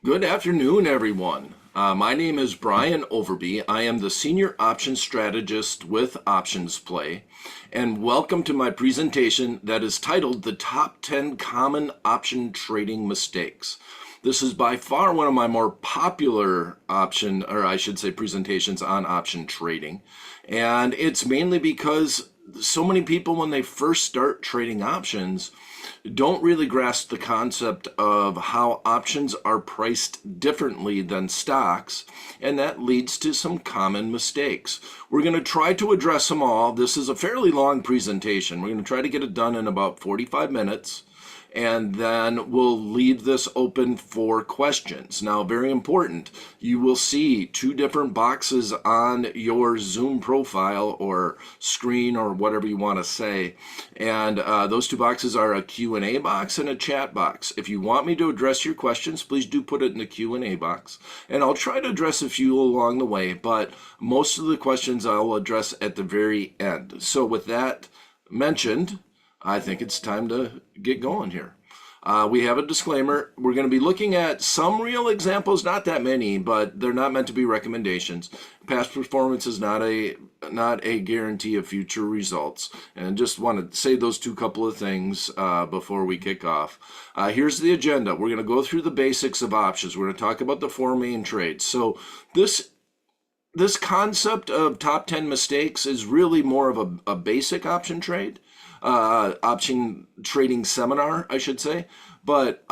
Good afternoon, everyone. My name is Brian Overby. I am the Senior Options Strategist with OptionsPlay, and welcome to my presentation that is titled The Top 10 Common Option Trading Mistakes. This is by far one of my more popular presentations on option trading, and it's mainly because so many people, when they first start trading options, don't really grasp the concept of how options are priced differently than stocks, and that leads to some common mistakes. We're going to try to address them all. This is a fairly long presentation. We're going to try to get it done in about 45 minutes, and then we'll leave this open for questions. Now, very important, you will see two different boxes on your Zoom profile or screen or whatever you want to say, and those two boxes are a Q&A box and a chat box. If you want me to address your questions, please do put it in the Q&A box, and I'll try to address a few along the way, but most of the questions I will address at the very end. So with that mentioned, I think it's time to get going here. We have a disclaimer. We're going to be looking at some real examples, not that many, but they're not meant to be recommendations. Past performance is not a guarantee of future results. And just want to say those couple of things before we kick off. Here's the agenda. We're going to go through the basics of options. We're going to talk about the four main trades. So this concept of top 10 mistakes is really more of a basic option trade. Option trading seminar, I should say, but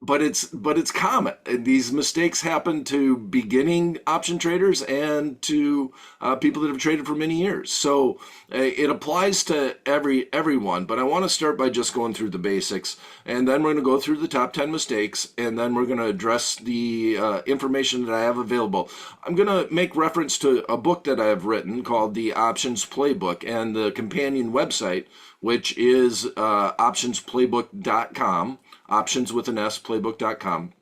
it's common. These mistakes happen to beginning option traders and to people that have traded for many years. So it applies to everyone. But I want to start by just going through the basics, and then we're going to go through the top 10 mistakes, and then we're going to address the information that I have available. I'm going to make reference to a book that I have written called the Options Playbook, and the companion website, which is optionsplaybook.com. Options with an S, playbook.com.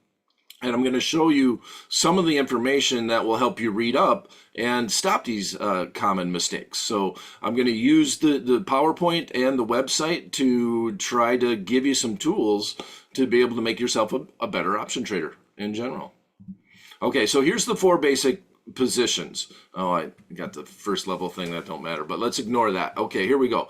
And I'm going to show you some of the information that will help you read up and stop these common mistakes. So I'm going to use the PowerPoint and the website to try to give you some tools to be able to make yourself a better option trader in general. Okay, so here's the four basic positions. Oh, I got the first level thing, that don't matter, but let's ignore that. Okay, here we go.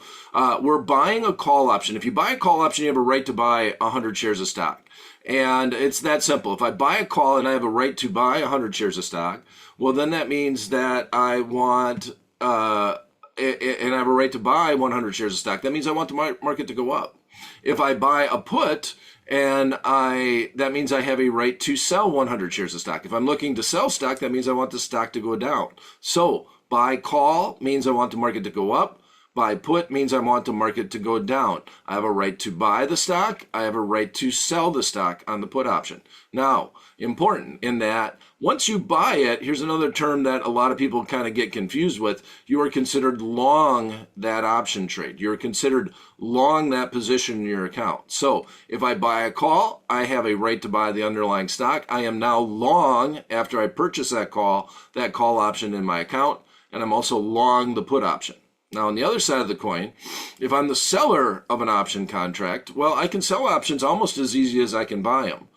We're buying a call option. If you buy a call option, you have a right to buy 100 shares of stock. And it's that simple. If I buy a call and I have a right to buy 100 shares of stock, well, then that means that I want, and I have a right to buy 100 shares of stock. That means I want the market to go up. If I buy a put, and that means I have a right to sell 100 shares of stock. If I'm looking to sell stock, that means I want the stock to go down. So buy call means I want the market to go up. Buy put means I want the market to go down. I have a right to buy the stock. I have a right to sell the stock on the put option. Now, important in that once you buy it, here's another term that a lot of people kind of get confused with. You are considered long that option trade. You're considered long that position in your account. So if I buy a call, I have a right to buy the underlying stock. I am now long after I purchase that call option in my account, and I'm also long the put option. Now, on the other side of the coin, if I'm the seller of an option contract, well, I can sell options almost as easy as I can buy them.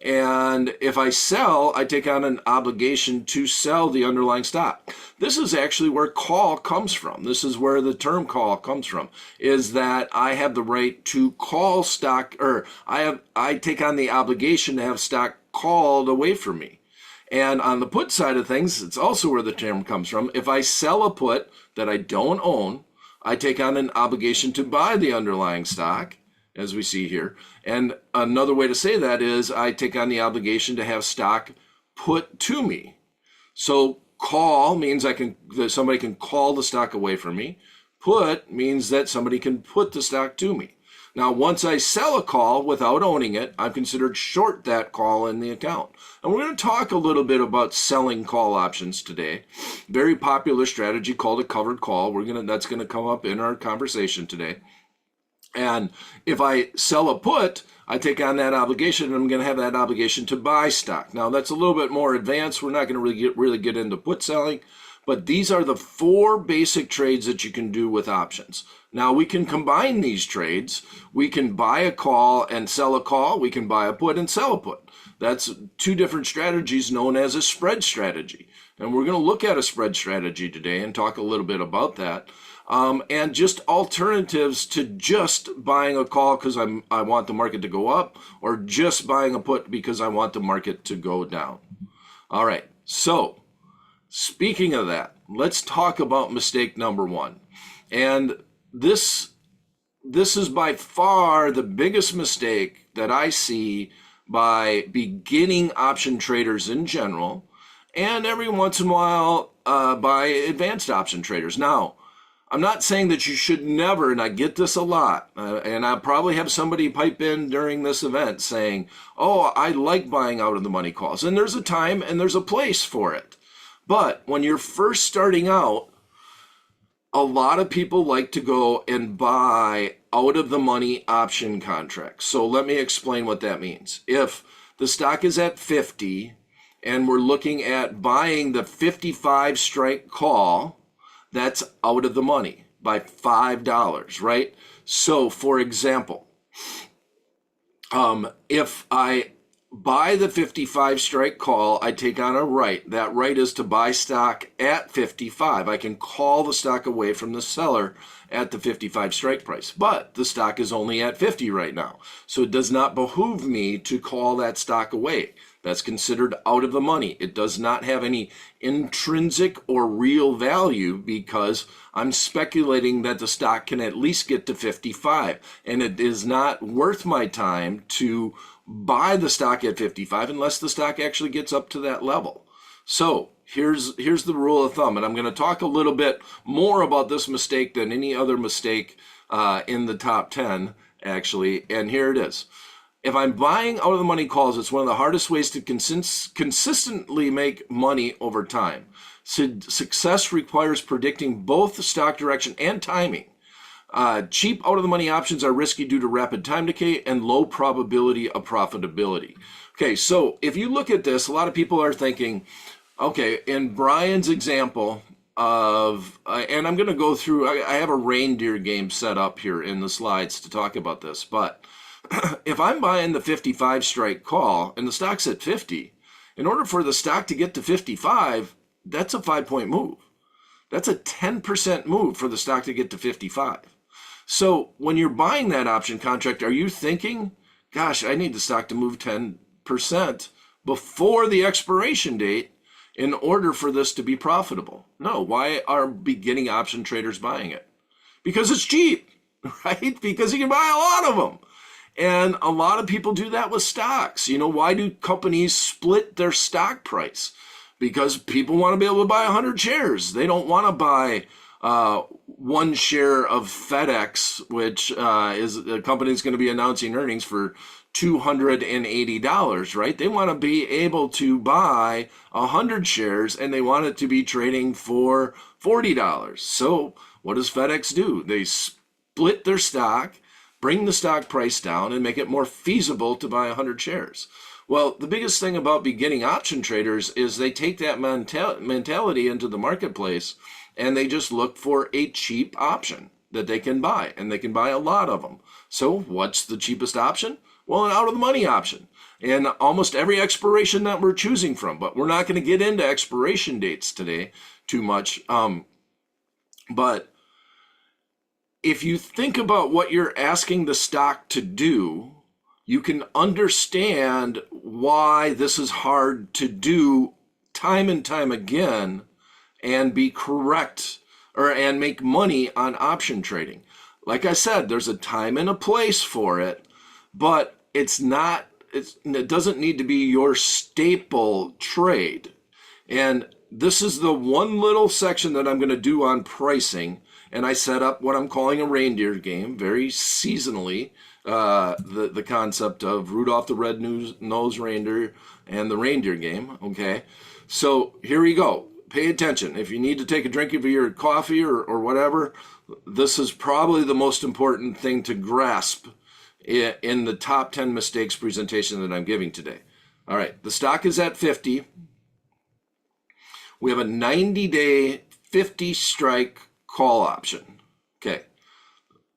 And if I sell, I take on an obligation to sell the underlying stock. This is actually where call comes from. This is where the term call comes from, is that I have the right to call stock, or I take on the obligation to have stock called away from me. And on the put side of things, it's also where the term comes from. If I sell a put that I don't own, I take on an obligation to buy the underlying stock, as we see here. And another way to say that is I take on the obligation to have stock put to me. So call means that somebody can call the stock away from me. Put means that somebody can put the stock to me. Now, once I sell a call without owning it, I'm considered short that call in the account. And we're going to talk a little bit about selling call options today. Very popular strategy called a covered call. That's going to come up in our conversation today. And if I sell a put, I take on that obligation, and I'm going to have that obligation to buy stock. Now, that's a little bit more advanced. We're not going to really get into put selling, But these are the 4 basic trades that you can do with options. Now we can combine these trades. We can buy a call and sell a call. We can buy a put and sell a put. That's 2 different strategies known as a spread strategy. And we're going to look at a spread strategy today and talk a little bit about that. And just alternatives to just buying a call because I want the market to go up, or just buying a put because I want the market to go down. All right, so speaking of that, let's talk about mistake number 1. And this is by far the biggest mistake that I see by beginning option traders in general, and every once in a while by advanced option traders. Now, I'm not saying that you should never, and I get this a lot, and I'll probably have somebody pipe in during this event saying, oh, I like buying out of the money calls. And there's a time and there's a place for it. But when you're first starting out, a lot of people like to go and buy out of the money option contracts. So let me explain what that means. If the stock is at 50 and we're looking at buying the 55 strike call, that's out of the money by $5, right? So for example, if I buy the 55 strike call, I take on a right. That right is to buy stock at 55. I can call the stock away from the seller at the 55 strike price, but the stock is only at 50 right now. So it does not behoove me to call that stock away. That's considered out of the money. It does not have any intrinsic or real value because I'm speculating that the stock can at least get to 55, and it is not worth my time to buy the stock at 55 unless the stock actually gets up to that level. So here's the rule of thumb, and I'm going to talk a little bit more about this mistake than any other mistake in the top 10 actually, and here it is. If I'm buying out of the money calls, it's one of the hardest ways to consistently make money over time. Success requires predicting both the stock direction and timing. Cheap out of the money options are risky due to rapid time decay and low probability of profitability. Okay, so if you look at this, a lot of people are thinking, okay, in Brian's example of, and I'm going to go through, I have a reindeer game set up here in the slides to talk about this, but if I'm buying the 55 strike call and the stock's at 50, in order for the stock to get to 55, that's a 5-point move. That's a 10% move for the stock to get to 55. So when you're buying that option contract, are you thinking, gosh, I need the stock to move 10% before the expiration date in order for this to be profitable? No. Why are beginning option traders buying it? Because it's cheap, right? Because you can buy a lot of them. And a lot of people do that with stocks. You know, why do companies split their stock price? Because people want to be able to buy 100 shares. They don't want to buy 1 share of FedEx, which is a company that's going to be announcing earnings for $280, right? They want to be able to buy 100 shares and they want it to be trading for $40. So what does FedEx do? They split their stock, bring the stock price down, and make it more feasible to buy 100 shares. Well, the biggest thing about beginning option traders is they take that mentality into the marketplace and they just look for a cheap option that they can buy, and they can buy a lot of them. So what's the cheapest option? Well, an out of the money option. And almost every expiration that we're choosing from, but we're not going to get into expiration dates today too much. But if you think about what you're asking the stock to do, you can understand why this is hard to do time and time again and be correct and make money on option trading. Like I said, there's a time and a place for it, but it doesn't need to be your staple trade. And this is the one little section that I'm going to do on pricing. And I set up what I'm calling a reindeer game, very seasonally, the concept of Rudolph the Red-Nosed Reindeer and the reindeer game, okay? So here we go. Pay attention. If you need to take a drink of your coffee or whatever, this is probably the most important thing to grasp in the top 10 mistakes presentation that I'm giving today. All right, the stock is at 50. We have a 90-day 50 strike call option. Okay.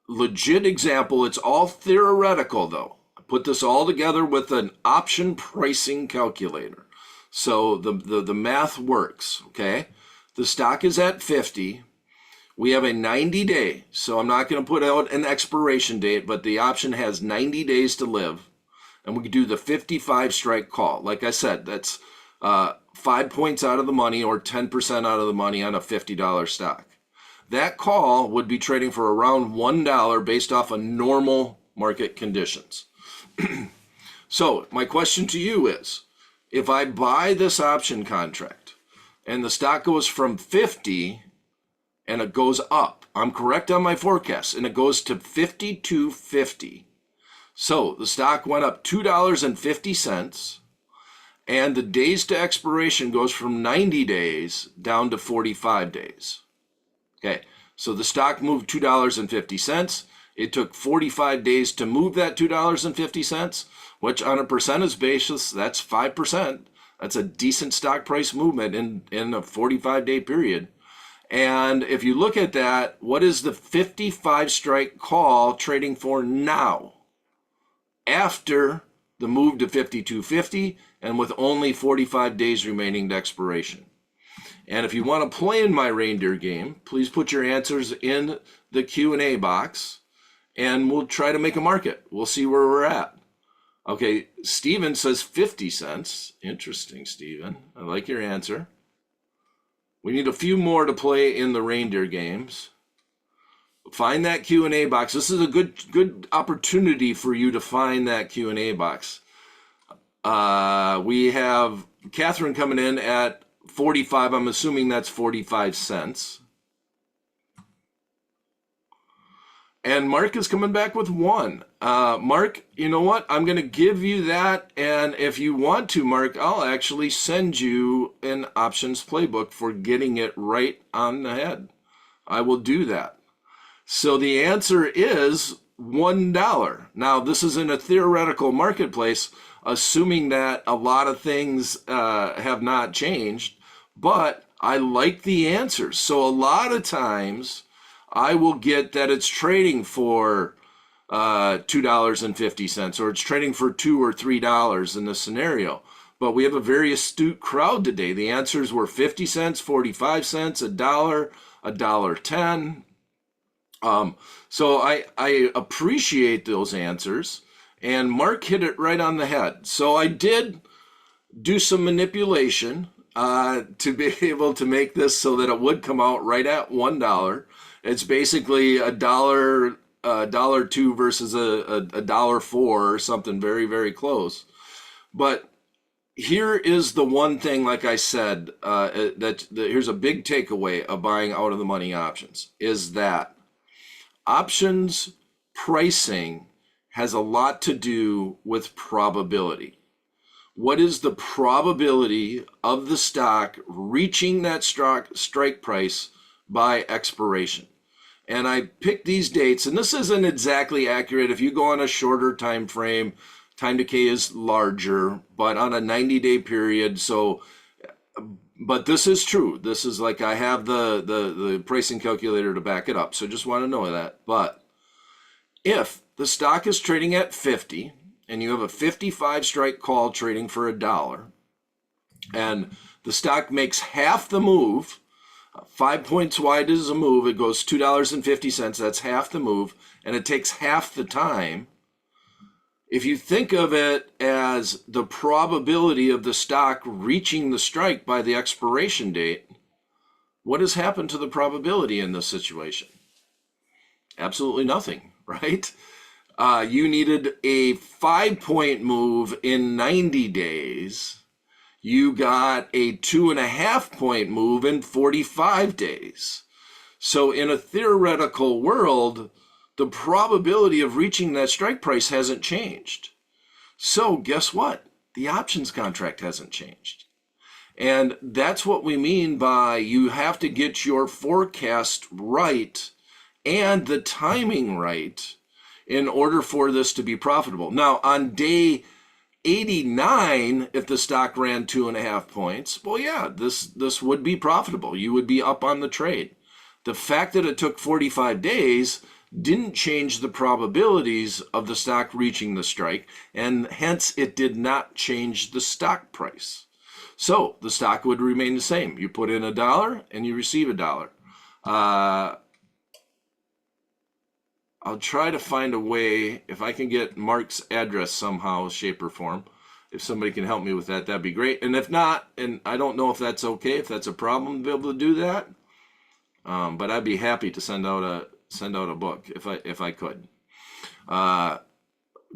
Legit example. It's all theoretical though. I put this all together with an option pricing calculator. So the math works. Okay. The stock is at 50. We have a 90-day, so I'm not going to put out an expiration date, but the option has 90 days to live, and we can do the 55 strike call. Like I said, that's 5 points out of the money or 10% out of the money on a $50 stock. That call would be trading for around $1 based off of normal market conditions. So my question to you is, if I buy this option contract and the stock goes from 50 and it goes up, I'm correct on my forecast, and it goes to 52.50. So the stock went up $2.50, and the days to expiration goes from 90 days down to 45 days. Okay, so the stock moved $2.50. It took 45 days to move that $2.50, which on a percentage basis, that's 5%. That's a decent stock price movement in a 45-day period. And if you look at that, what is the 55 strike call trading for now? After the move to 52.50 and with only 45 days remaining to expiration. And if you want to play in my reindeer game, please put your answers in the Q&A box and we'll try to make a market. We'll see where we're at. Okay, Steven says 50 cents. Interesting, Steven. I like your answer. We need a few more to play in the reindeer games. Find that Q&A box. This is a good opportunity for you to find that Q&A box. We have Catherine coming in at 45. I'm assuming that's 45 cents. And Mark is coming back with 1. Mark, you know what? I'm going to give you that. And if you want to, Mark, I'll actually send you an options playbook for getting it right on the head. I will do that. So the answer is $1. Now, this is in a theoretical marketplace, assuming that a lot of things have not changed. But I like the answers. So a lot of times I will get that it's trading for $2.50 or it's trading for $2 or $3 in this scenario. But we have a very astute crowd today. The answers were 50 cents, 45 cents, $1, $1.10. So I appreciate those answers, and Mark hit it right on the head. So I did do some manipulation to be able to make this so that it would come out right at $1. It's basically $1.02 versus $1.04 or something very, very close. But here is the one thing, like I said, here's a big takeaway of buying out of the money options, is that options pricing has a lot to do with probability. What is the probability of the stock reaching that strike price by expiration? And I picked these dates, and this isn't exactly accurate. If you go on a shorter time frame, time decay is larger, but on a 90-day period. So, but this is true. This is like, I have the pricing calculator to back it up. So just want to know that. But if the stock is trading at 50 and you have a 55 strike call trading for $1, and the stock makes half the move, 5 points wide is a move, it goes $2.50, that's half the move, and it takes half the time. If you think of it as the probability of the stock reaching the strike by the expiration date, what has happened to the probability in this situation? Absolutely nothing, right? You needed a 5-point move in 90 days. You got a 2.5-point move in 45 days. So in a theoretical world, the probability of reaching that strike price hasn't changed. So guess what? The options contract hasn't changed. And that's what we mean by you have to get your forecast right and the timing right in order for this to be profitable. Now, on day 89 if the stock ran 2.5 points. Well, yeah, this would be profitable. You would be up on the trade. The fact that it took 45 days didn't change the probabilities of the stock reaching the strike, and hence it did not change the stock price. So the stock would remain the same. You put in $1 and you receive $1. I'll try to find a way, if I can get Mark's address somehow, shape, or form. If somebody can help me with that, that'd be great. And if not, and I don't know if that's okay, if that's a problem to be able to do that, but I'd be happy to send out a book if I could.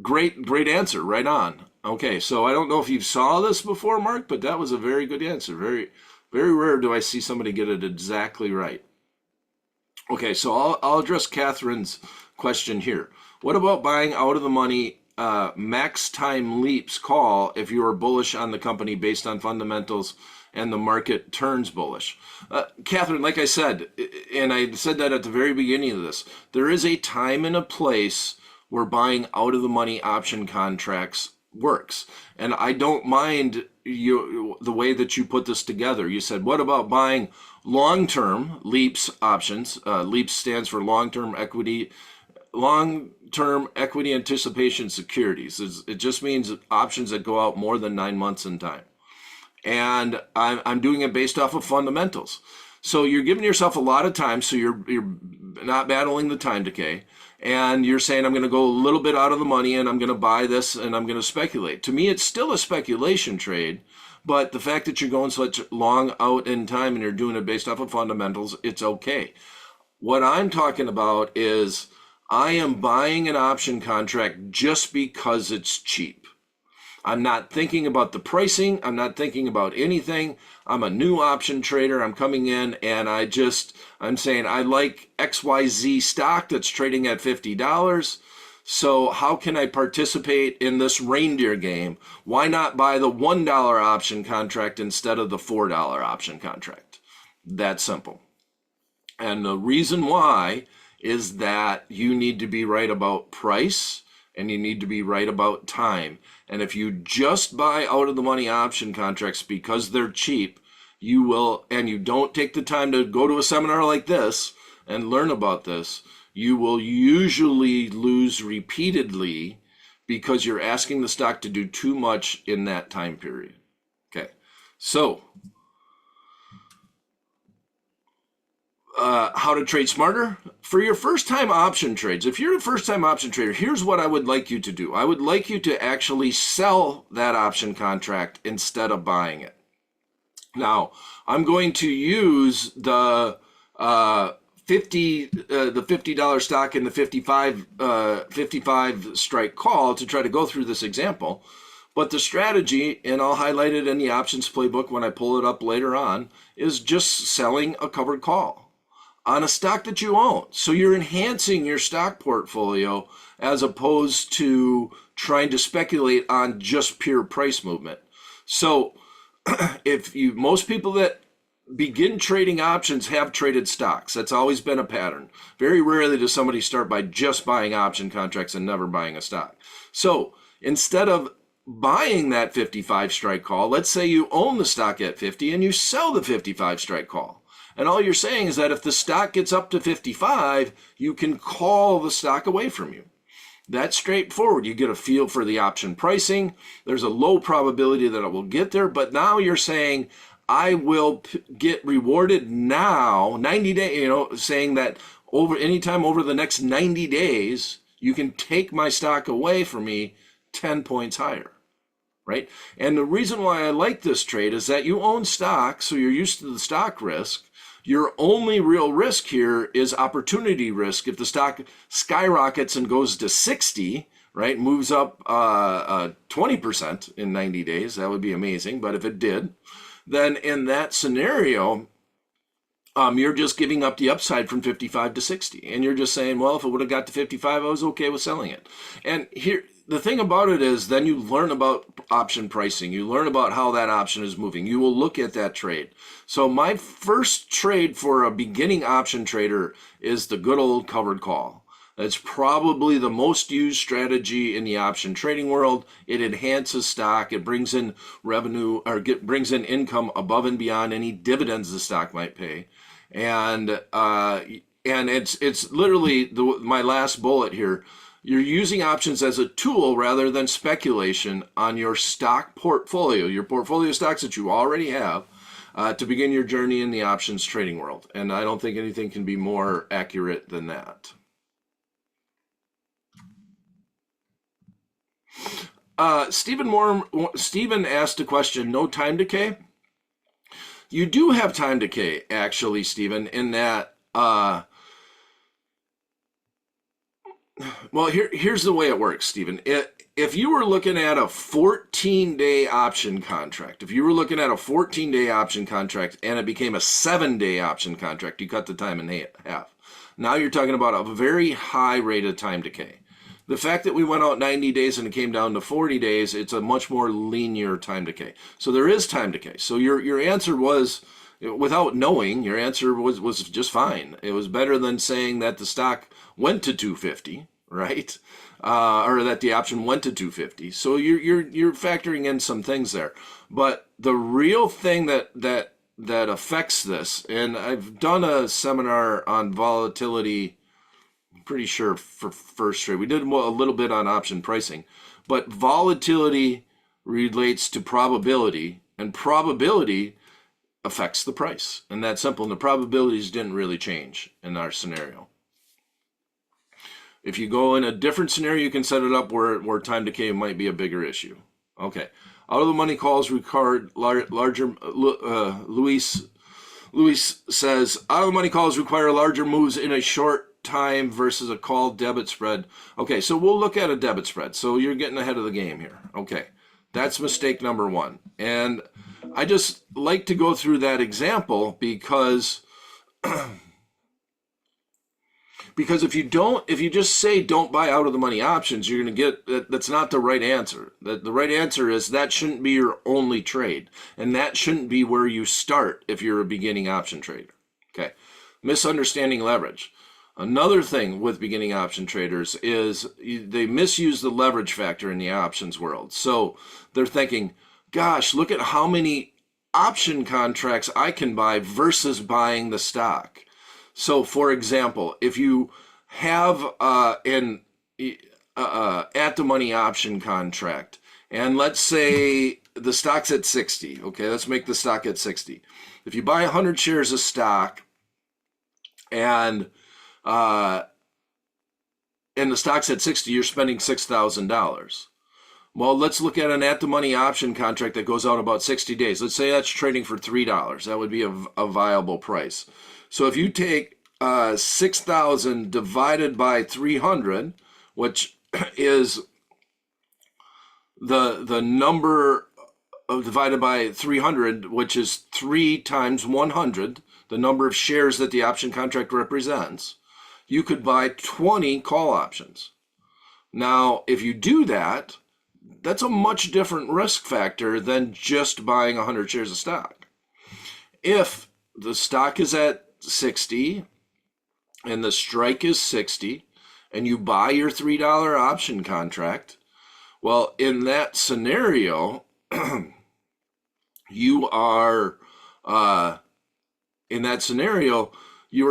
Great answer, right on. Okay, so I don't know if you saw this before, Mark, but that was a very good answer. Very rare do I see somebody get it exactly right. Okay, so I'll address Catherine's question here. What about buying out of the money max time leaps call if you are bullish on the company based on fundamentals and the market turns bullish? Catherine, like I said, and I said that at the very beginning of this, there is a time and a place where buying out of the money option contracts works. And I don't mind the way that you put this together. You said, what about buying long-term LEAPS options? LEAPS stands for long-term equity anticipation securities. It just means options that go out more than 9 months in time. And I'm doing it based off of fundamentals. So you're giving yourself a lot of time, so you're not battling the time decay. And you're saying, I'm going to go a little bit out of the money and I'm going to buy this and I'm going to speculate. To me, it's still a speculation trade, but the fact that you're going such long out in time and you're doing it based off of fundamentals, it's okay. What I'm talking about is I am buying an option contract just because it's cheap. I'm not thinking about the pricing. I'm not thinking about anything. I'm a new option trader. I'm coming in and I'm saying I like XYZ stock that's trading at $50. So how can I participate in this reindeer game? Why not buy the $1 option contract instead of the $4 option contract? That simple. And the reason why is that you need to be right about price and you need to be right about time. And if you just buy out of the money option contracts because they're cheap, you will, and you don't take the time to go to a seminar like this and learn about this, you will usually lose repeatedly because you're asking the stock to do too much in that time period. Okay, so how to trade smarter? For your first time option trades, if you're a first time option trader, here's what I would like you to do. I would like you to actually sell that option contract instead of buying it. Now, I'm going to use the $50 stock and the 55 strike call to try to go through this example. But the strategy, and I'll highlight it in the options playbook when I pull it up later on, is just selling a covered call on a stock that you own. So you're enhancing your stock portfolio as opposed to trying to speculate on just pure price movement. So most people that begin trading options have traded stocks. That's always been a pattern. Very rarely does somebody start by just buying option contracts and never buying a stock. So instead of buying that 55 strike call, let's say you own the stock at 50 and you sell the 55 strike call. And all you're saying is that if the stock gets up to 55, you can call the stock away from you. That's straightforward. You get a feel for the option pricing. There's a low probability that it will get there, but now you're saying, I will get rewarded now, 90 days, saying that anytime over the next 90 days, you can take my stock away from me 10 points higher, right? And the reason why I like this trade is that you own stock, so you're used to the stock risk. Your only real risk here is opportunity risk. If the stock skyrockets and goes to 60, right, moves up 20% in 90 days, that would be amazing. But if it did, then in that scenario, you're just giving up the upside from 55 to 60. And you're just saying, well, if it would have got to 55, I was okay with selling it. And here, the thing about it is then you learn about option pricing. You learn about how that option is moving. You will look at that trade. So my first trade for a beginning option trader is the good old covered call. It's probably the most used strategy in the option trading world. It enhances stock. It brings in revenue or brings in income above and beyond any dividends the stock might pay. And it's literally my last bullet here. You're using options as a tool rather than speculation on your stock portfolio, your portfolio stocks that you already have, to begin your journey in the options trading world. And I don't think anything can be more accurate than that. Stephen asked a question, no time decay? You do have time decay, actually, Stephen, in that, well, here's the way it works, Stephen. If you were looking at a 14-day option contract, if you were looking at a 14-day option contract and it became a 7-day option contract, you cut the time in half. Now you're talking about a very high rate of time decay. The fact that we went out 90 days and it came down to 40 days, it's a much more linear time decay. So there is time decay. So your answer was, without knowing, your answer was just fine. It was better than saying that the stock went to 250, right? Or that the option went to 250. So you're factoring in some things there. But the real thing that affects this, and I've done a seminar on volatility, pretty sure for first trade. We did a little bit on option pricing, but volatility relates to probability, and probability affects the price. And that's simple. And the probabilities didn't really change in our scenario. If you go in a different scenario, you can set it up where time decay might be a bigger issue. Okay. Out of the money calls required larger, Luis says, out of the money calls require larger moves in a short time versus a call debit spread. Okay, so we'll look at a debit spread. So you're getting ahead of the game here. Okay, that's mistake number one. And I just like to go through that example because if you just say don't buy out of the money options, you're going to get, that's not the right answer. The right answer is that shouldn't be your only trade. And that shouldn't be where you start if you're a beginning option trader. Okay, misunderstanding leverage. Another thing with beginning option traders is they misuse the leverage factor in the options world. So they're thinking, gosh, look at how many option contracts I can buy versus buying the stock. So for example, if you have an at the money option contract, and let's say the stock's at 60, okay, let's make the stock at 60. If you buy 100 shares of stock and the stock's at 60, you're spending $6,000. Well, let's look at an at-the-money option contract that goes out about 60 days. Let's say that's trading for $3. That would be a viable price. So if you take 6,000 divided by 300, which is the number of divided by 300, which is 3 times 100, the number of shares that the option contract represents, you could buy 20 call options. Now, if you do that, that's a much different risk factor than just buying 100 shares of stock. If the stock is at 60 and the strike is 60 and you buy your $3 option contract, well, in that scenario, you are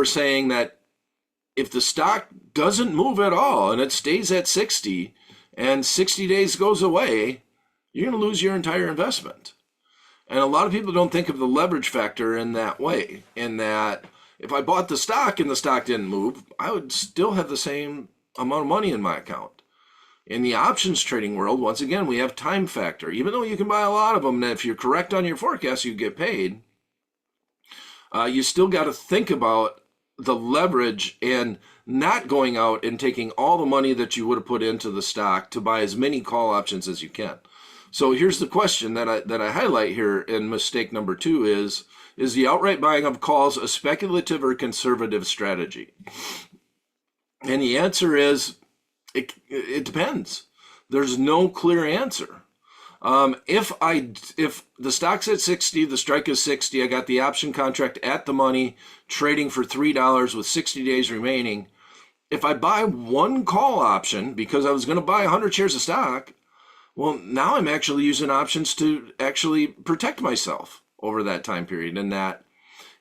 saying that if the stock doesn't move at all and it stays at 60 and 60 days goes away, you're going to lose your entire investment. And a lot of people don't think of the leverage factor in that way, in that if I bought the stock and the stock didn't move, I would still have the same amount of money in my account. In the options trading world, once again, we have time factor. Even though you can buy a lot of them, and if you're correct on your forecast, you get paid, you still got to think about the leverage and not going out and taking all the money that you would have put into the stock to buy as many call options as you can. So here's the question that I highlight here in mistake number 2 is the outright buying of calls a speculative or conservative strategy? And the answer is it depends. There's no clear answer. If the stock's at 60, the strike is 60, I got the option contract at the money, trading for $3 with 60 days remaining, if I buy one call option because I was going to buy 100 shares of stock, well, now I'm actually using options to actually protect myself over that time period. And that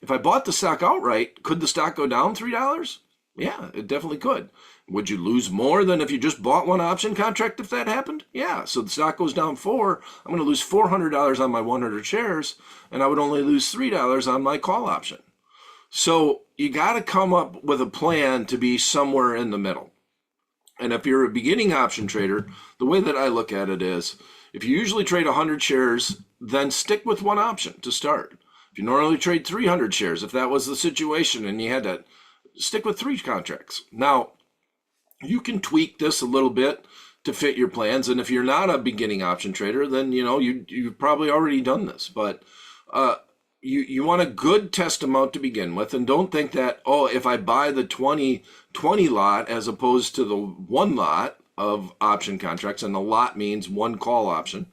if I bought the stock outright, could the stock go down $3? Yeah, it definitely could. Would you lose more than if you just bought one option contract if that happened? Yeah, so the stock goes down 4, I'm going to lose $400 on my 100 shares, and I would only lose $3 on my call option. So you got to come up with a plan to be somewhere in the middle. And if you're a beginning option trader, the way that I look at it is, if you usually trade 100 shares, then stick with one option to start. If you normally trade 300 shares, if that was the situation and you had to stick with 3 contracts. Now, you can tweak this a little bit to fit your plans. And if you're not a beginning option trader, then you've probably already done this. But you want a good test amount to begin with, and don't think that, oh, if I buy the 20 lot as opposed to the 1 lot of option contracts, and the lot means 1 call option.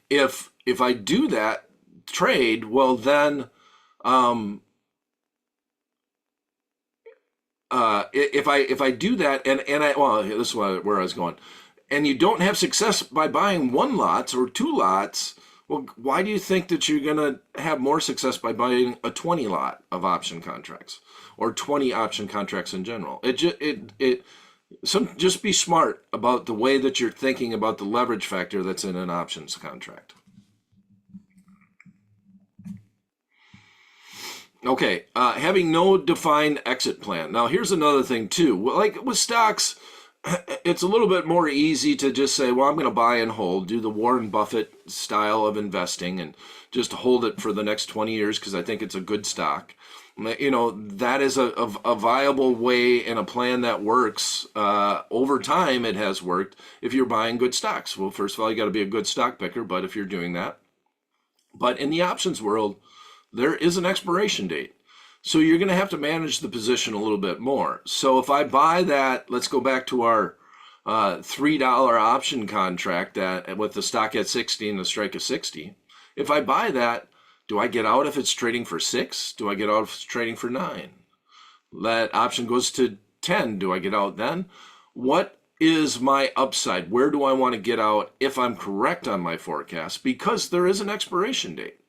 If I do that trade, well then if I do that this is where I was going, and you don't have success by buying 1 lot or 2 lots, well, why do you think that you're going to have more success by buying a 20 lot of option contracts or 20 option contracts in general? Just be smart about the way that you're thinking about the leverage factor that's in an options contract. Okay, having no defined exit plan. Now, here's another thing too. Like with stocks, it's a little bit more easy to just say, well, I'm going to buy and hold, do the Warren Buffett style of investing and just hold it for the next 20 years because I think it's a good stock. That is a viable way and a plan that works. Over time, it has worked if you're buying good stocks. Well, first of all, you got to be a good stock picker, but if you're doing that. But in the options world, there is an expiration date. So you're going to have to manage the position a little bit more. So if I buy that, let's go back to our $3 option contract that with the stock at 60 and the strike of 60. If I buy that, do I get out if it's trading for 6? Do I get out if it's trading for 9? That option goes to 10. Do I get out then? What is my upside? Where do I want to get out if I'm correct on my forecast? Because there is an expiration date.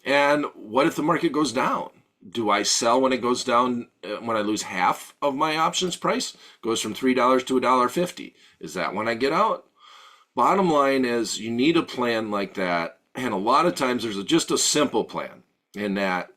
And what if the market goes down? Do I sell when it goes down, when I lose half of my options price? Goes from $3 to $1.50. Is that when I get out? Bottom line is you need a plan like that. And a lot of times there's just a simple plan in that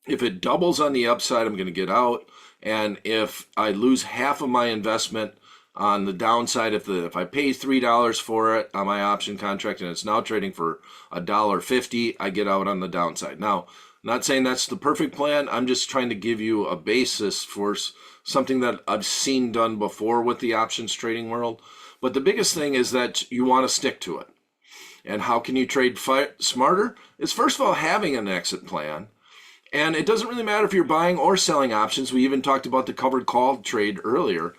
if it doubles on the upside, I'm going to get out. And if I lose half of my investment on the downside, if I pay $3 for it on my option contract and it's now trading for $1.50, I get out on the downside. Now, not saying that's the perfect plan. I'm just trying to give you a basis for something that I've seen done before with the options trading world. But the biggest thing is that you want to stick to it. And how can you trade smarter? Is first of all having an exit plan. And it doesn't really matter if you're buying or selling options. We even talked about the covered call trade earlier.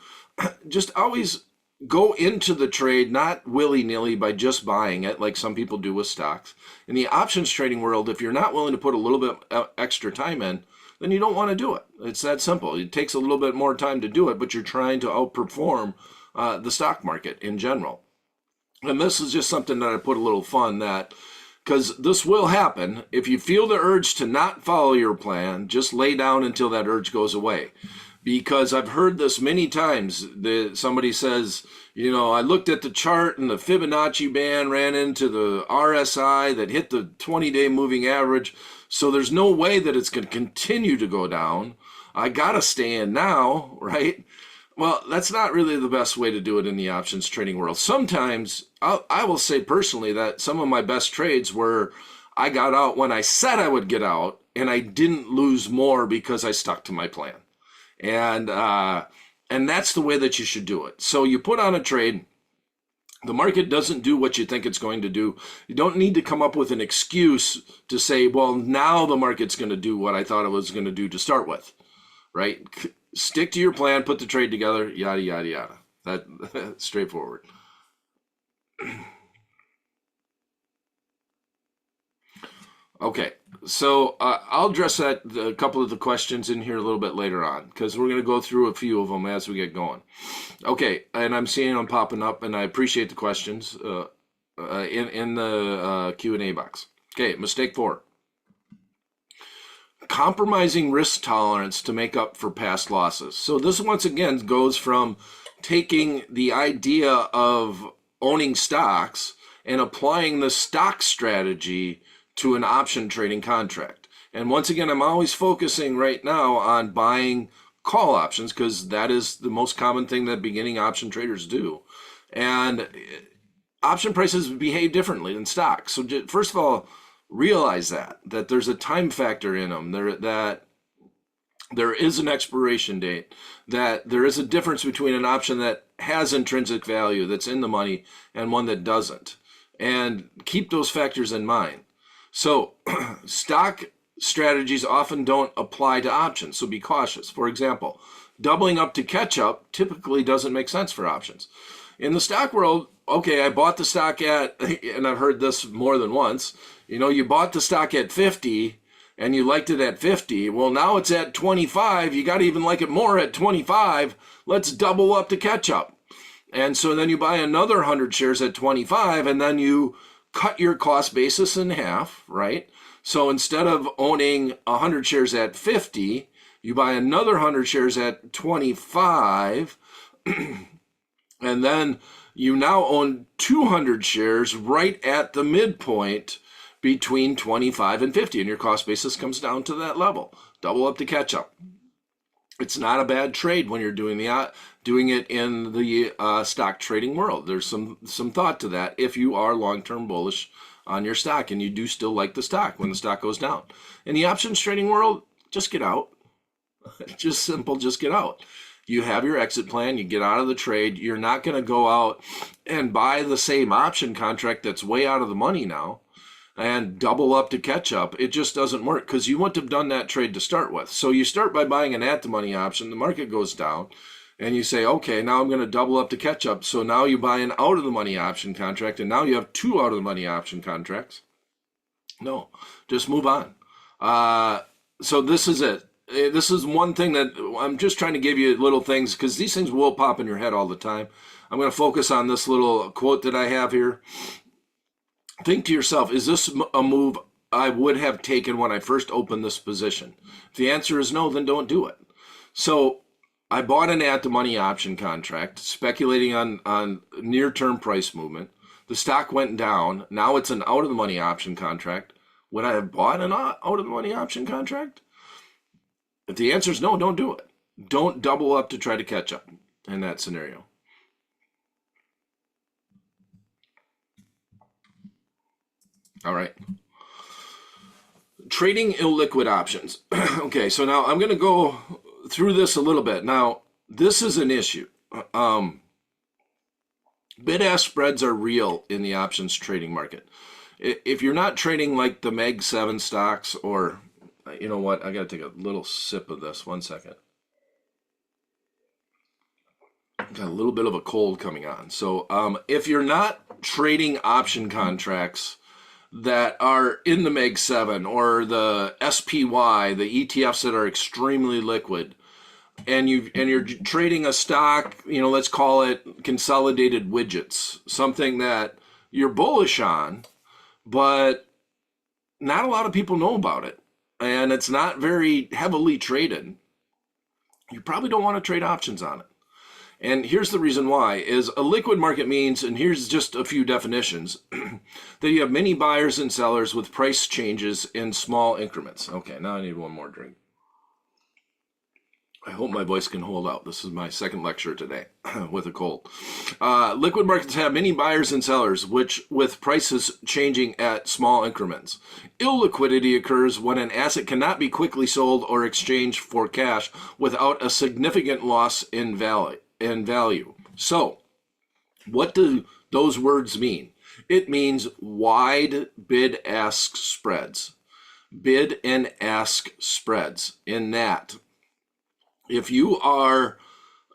Just always go into the trade not willy-nilly by just buying it like some people do with stocks. In the options trading world, if you're not willing to put a little bit extra time in, then you don't want to do it. It's that simple. It takes a little bit more time to do it, but you're trying to outperform the stock market in general. And this is just something that I put a little fun that, because this will happen. If you feel the urge to not follow your plan, just lay down until that urge goes away. Because I've heard this many times. Somebody says, I looked at the chart and the Fibonacci band ran into the RSI that hit the 20-day moving average. So there's no way that it's going to continue to go down. I got to stay in now, right? Well, that's not really the best way to do it in the options trading world. Sometimes I will say personally that some of my best trades were I got out when I said I would get out and I didn't lose more because I stuck to my plan. And that's the way that you should do it. So you put on a trade. The market doesn't do what you think it's going to do. You don't need to come up with an excuse to say, well, now the market's going to do what I thought it was going to do to start with, right? Stick to your plan, put the trade together, yada, yada, yada. That's straightforward. Okay, so I'll address a couple of the questions in here a little bit later on because we're going to go through a few of them as we get going. Okay, and I'm seeing them popping up, and I appreciate the questions in the Q&A box. Okay, mistake 4. Compromising risk tolerance to make up for past losses. So this once again goes from taking the idea of owning stocks and applying the stock strategy to an option trading contract. And once again, I'm always focusing right now on buying call options because that is the most common thing that beginning option traders do. And option prices behave differently than stocks. So first of all, realize that there's a time factor in them, that there is an expiration date, that there is a difference between an option that has intrinsic value that's in the money and one that doesn't. And keep those factors in mind. So stock strategies often don't apply to options, so be cautious. For example, doubling up to catch up typically doesn't make sense for options. In the stock world, okay, I bought the stock at, and I've heard this more than once, you bought the stock at 50 and you liked it at 50. Well, now it's at 25. You got to even like it more at 25. Let's double up to catch up. And so then you buy another 100 shares at 25, and then you cut your cost basis in half, right? So instead of owning 100 shares at 50, you buy another 100 shares at 25, and then you now own 200 shares right at the midpoint between 25 and 50, and your cost basis comes down to that level. Double up to catch up. It's not a bad trade when you're doing it in the stock trading world. There's some thought to that if you are long-term bullish on your stock and you do still like the stock when the stock goes down. In the options trading world, just get out. Just get out. You have your exit plan, you get out of the trade. You're not going to go out and buy the same option contract that's way out of the money now and double up to catch up. It just doesn't work because you wouldn't have done that trade to start with. So you start by buying an at-the-money option, the market goes down, and you say, okay, now I'm going to double up to catch up. So now you buy an out-of-the-money option contract, and now you have 2 out-of-the-money option contracts. No, just move on. So this is it. This is one thing that I'm just trying to give you little things because these things will pop in your head all the time. I'm going to focus on this little quote that I have here. Think to yourself, is this a move I would have taken when I first opened this position? If the answer is no, then don't do it. So I bought an at-the-money option contract, speculating on near-term price movement. The stock went down. Now it's an out-of-the-money option contract. Would I have bought an out-of-the-money option contract? If the answer is no, don't do it. Don't double up to try to catch up in that scenario. All right. Trading illiquid options. Okay, so now I'm going to go through this a little bit. Now, this is an issue. Bid-ask spreads are real in the options trading market. If you're not trading like the Meg 7 stocks, or you know what, I got to take a little sip of this. 1 second. Got a little bit of a cold coming on. So if you're not trading option contracts that are in the Meg 7 or the SPY, the ETFs that are extremely liquid, and you're trading a stock, let's call it consolidated widgets, something that you're bullish on, but not a lot of people know about it, and it's not very heavily traded, you probably don't want to trade options on it. And here's the reason why, is a liquid market means, and here's just a few definitions, that you have many buyers and sellers with price changes in small increments. Okay, now I need one more drink. I hope my voice can hold out. This is my second lecture today with a cold. Liquid markets have many buyers and sellers, which with prices changing at small increments. Illiquidity occurs when an asset cannot be quickly sold or exchanged for cash without a significant loss in value. So, what do those words mean? It means wide bid-ask spreads. Bid and ask spreads. In that, if you are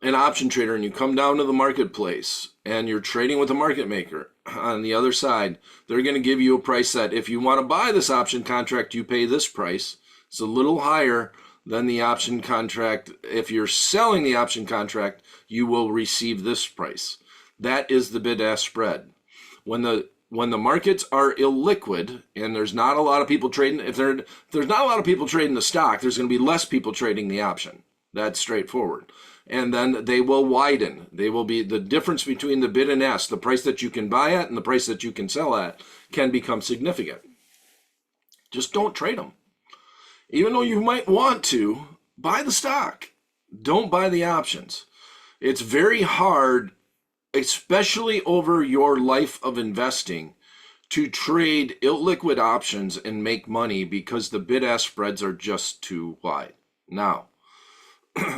an option trader and you come down to the marketplace and you're trading with a market maker on the other side, they're going to give you a price that if you want to buy this option contract, you pay this price. It's a little higher than the option contract. If you're selling the option contract, you will receive this price. That is the bid-ask spread. When the markets are illiquid and there's not a lot of people trading, if there's not a lot of people trading the stock, there's going to be less people trading the option. That's straightforward. And then they will widen. They will be the difference between the bid and ask, the price that you can buy at and the price that you can sell at, can become significant. Just don't trade them. Even though you might want to, buy the stock. Don't buy the options. It's very hard, especially over your life of investing, to trade illiquid options and make money because the bid-ask spreads are just too wide. Now,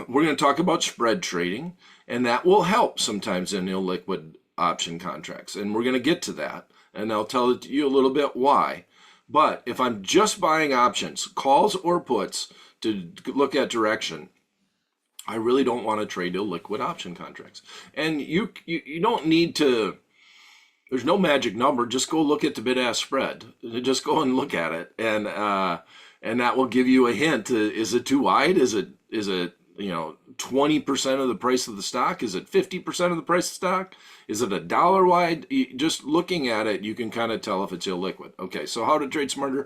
we're going to talk about spread trading, and that will help sometimes in illiquid option contracts. And we're going to get to that, and I'll tell you a little bit why. But if I'm just buying options, calls or puts to look at direction, I really don't want to trade illiquid option contracts. And you don't need to, there's no magic number. Just go look at the bid-ask spread. Just go and look at it, and that will give you a hint. Is it too wide? Is it 20% of the price of the stock? Is it 50% of the price of the stock? Is it $1 wide? Just looking at it, you can kind of tell if it's illiquid. Okay, so how to trade smarter?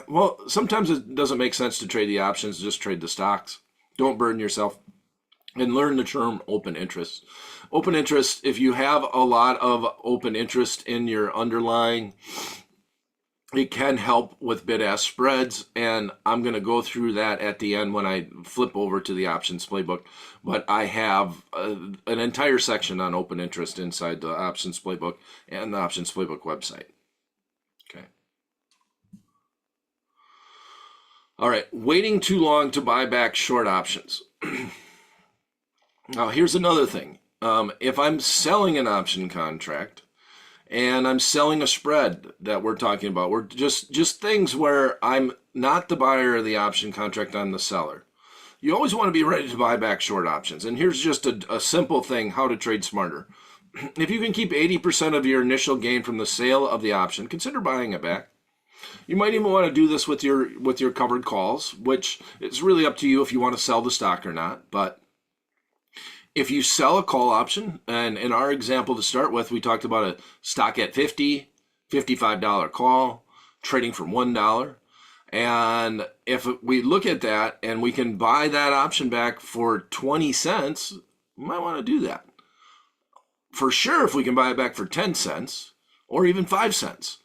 Well, sometimes it doesn't make sense to trade the options, just trade the stocks. Don't burden yourself. And learn the term open interest. Open interest, if you have a lot of open interest in your underlying, it can help with bid-ask spreads, and I'm going to go through that at the end when I flip over to the Options Playbook. But I have an entire section on open interest inside the Options Playbook and the Options Playbook website. Okay. All right, waiting too long to buy back short options. Now, here's another thing. If I'm selling an option contract, and I'm selling a spread that we're talking about, we're just things where I'm not the buyer of the option contract, I'm the seller. You always want to be ready to buy back short options. And here's just a simple thing, how to trade smarter. If you can keep 80% of your initial gain from the sale of the option, consider buying it back. You might even want to do this with your covered calls, which is really up to you if you want to sell the stock or not. But if you sell a call option, and in our example to start with, we talked about a stock at $55 call, trading for $1. And if we look at that and we can buy that option back for 20 cents, we might want to do that. For sure, if we can buy it back for 10 cents or even 5 cents.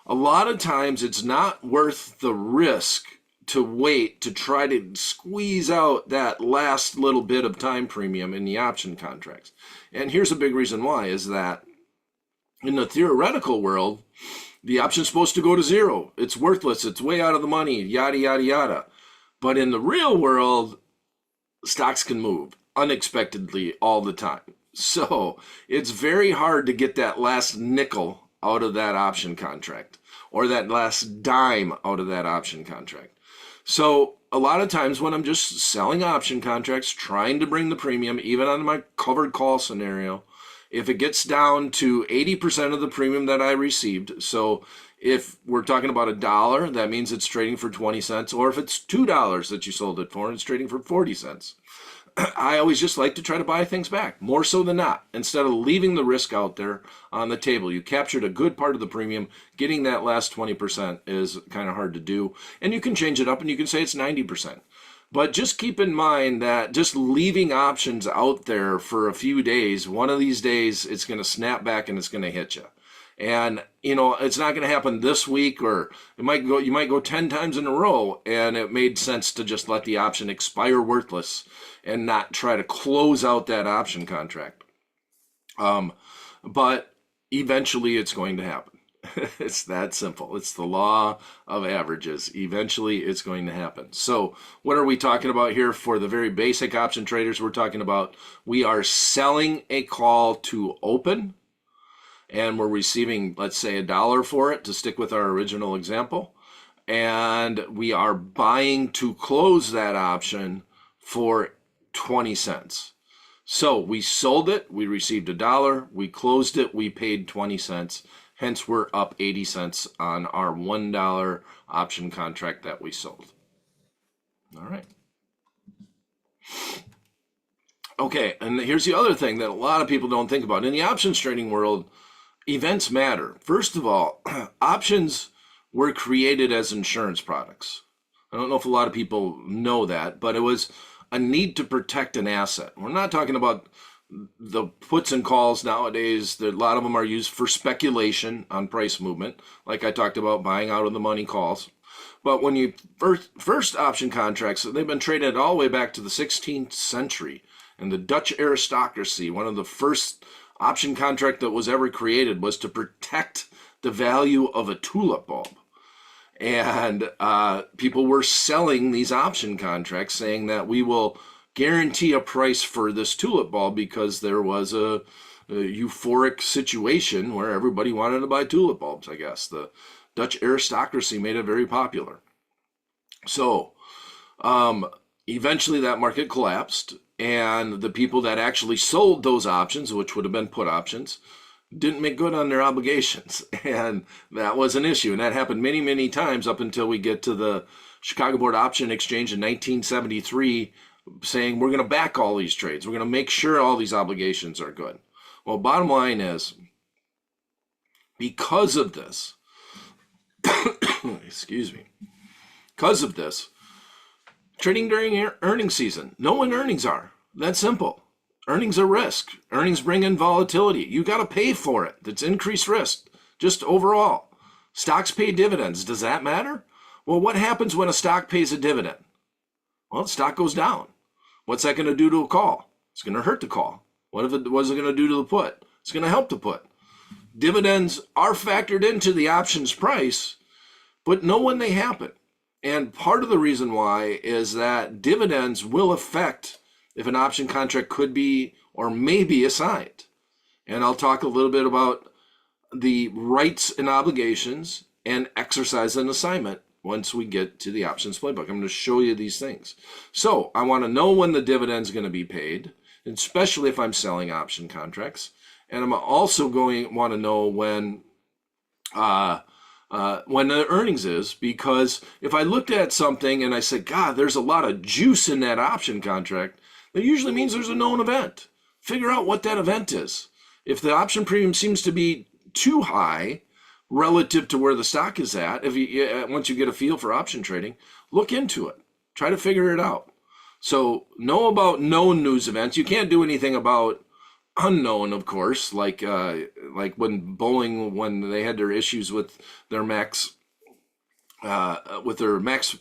A lot of times it's not worth the risk to wait to try to squeeze out that last little bit of time premium in the option contracts. And here's a big reason why, is that in the theoretical world, the option's supposed to go to zero. It's worthless. It's way out of the money, yada, yada, yada. But in the real world, stocks can move unexpectedly all the time. So it's very hard to get that last nickel out of that option contract or that last dime out of that option contract. So a lot of times when I'm just selling option contracts, trying to bring the premium, even on my covered call scenario, if it gets down to 80% of the premium that I received, so if we're talking about $1, that means it's trading for 20 cents, or if it's $2 that you sold it for and it's trading for 40 cents. I always just like to try to buy things back, more so than not, instead of leaving the risk out there on the table. You captured a good part of the premium. Getting that last 20% is kind of hard to do. And you can change it up and you can say it's 90%. But just keep in mind that just leaving options out there for a few days, one of these days it's going to snap back and it's going to hit you. And it's not going to happen this week, or you might go 10 times in a row, and it made sense to just let the option expire worthless and not try to close out that option contract. But eventually it's going to happen. It's that simple. It's the law of averages. Eventually it's going to happen. So what are we talking about here for the very basic option traders? We're talking about we are selling a call to open, and we're receiving, let's say, $1 for it, to stick with our original example. And we are buying to close that option for 20 cents. So we sold it, we received $1, we closed it, we paid 20 cents. Hence, we're up 80 cents on our $1 option contract that we sold. All right. Okay, and here's the other thing that a lot of people don't think about. In the options trading world, events matter. First of all, options were created as insurance products. I don't know if a lot of people know that, but it was a need to protect an asset. We're not talking about the puts and calls nowadays. A lot of them are used for speculation on price movement, like I talked about buying out of the money calls. But when you first option contracts, they've been traded all the way back to the 16th century. And the Dutch aristocracy, one of the first option contract that was ever created was to protect the value of a tulip bulb. And people were selling these option contracts saying that we will guarantee a price for this tulip bulb because there was a euphoric situation where everybody wanted to buy tulip bulbs, I guess. The Dutch aristocracy made it very popular. So eventually that market collapsed, and the people that actually sold those options, which would have been put options, didn't make good on their obligations. And that was an issue. And that happened many, many times up until we get to the Chicago Board Option Exchange in 1973 saying we're going to back all these trades. We're going to make sure all these obligations are good. Well, bottom line is, because of this, excuse me, because of this, trading during earnings season, know when earnings are. That's simple. Earnings are risk. Earnings bring in volatility. You got to pay for it. That's increased risk, just overall. Stocks pay dividends. Does that matter? Well, what happens when a stock pays a dividend? Well, the stock goes down. What's that going to do to a call? It's going to hurt the call. What's it going to do to the put? It's going to help the put. Dividends are factored into the options price, but know when they happen. And part of the reason why is that dividends will affect if an option contract could be or may be assigned. And I'll talk a little bit about the rights and obligations and exercise and assignment once we get to the options playbook. I'm going to show you these things. So I want to know when the dividend's going to be paid, especially if I'm selling option contracts. And I'm also want to know when the earnings is, because if I looked at something and I said, God, there's a lot of juice in that option contract, that usually means there's a known event. Figure out what that event is. If the option premium seems to be too high relative to where the stock is at, once you get a feel for option trading, look into it. Try to figure it out. So know about known news events. You can't do anything about unknown, of course, like when Boeing, when they had their issues with their max max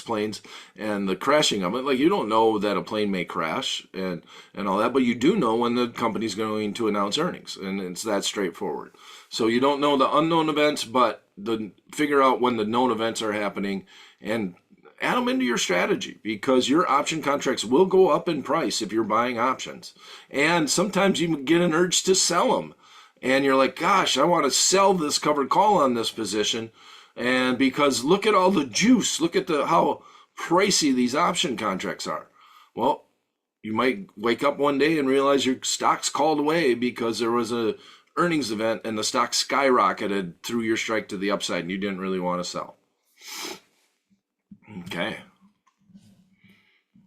planes and the crashing of it. Like, you don't know that a plane may crash and all that, but you do know when the company's going to announce earnings, and it's that straightforward. So you don't know the unknown events, but figure out when the known events are happening and add them into your strategy, because your option contracts will go up in price if you're buying options. And sometimes you get an urge to sell them, and you're like, gosh, I want to sell this covered call on this position. And because look at all the juice, look at how pricey these option contracts are. Well, you might wake up one day and realize your stock's called away because there was a earnings event and the stock skyrocketed through your strike to the upside and you didn't really want to sell. Okay.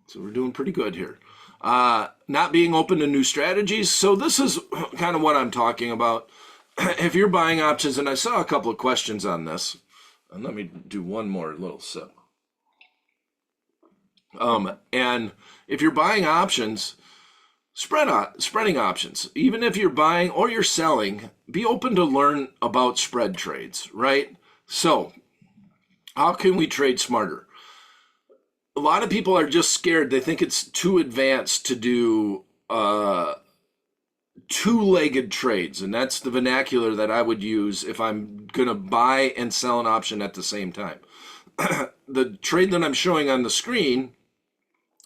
So we're doing pretty good here. Not being open to new strategies. So this is kind of what I'm talking about. If you're buying options, and I saw a couple of questions on this, and let me do one more little sip. And if you're buying options, spreading options, even if you're buying or you're selling, be open to learn about spread trades, right? So how can we trade smarter? A lot of people are just scared. They think it's too advanced to do two-legged trades, and that's the vernacular that I would use if I'm going to buy and sell an option at the same time. The trade that I'm showing on the screen,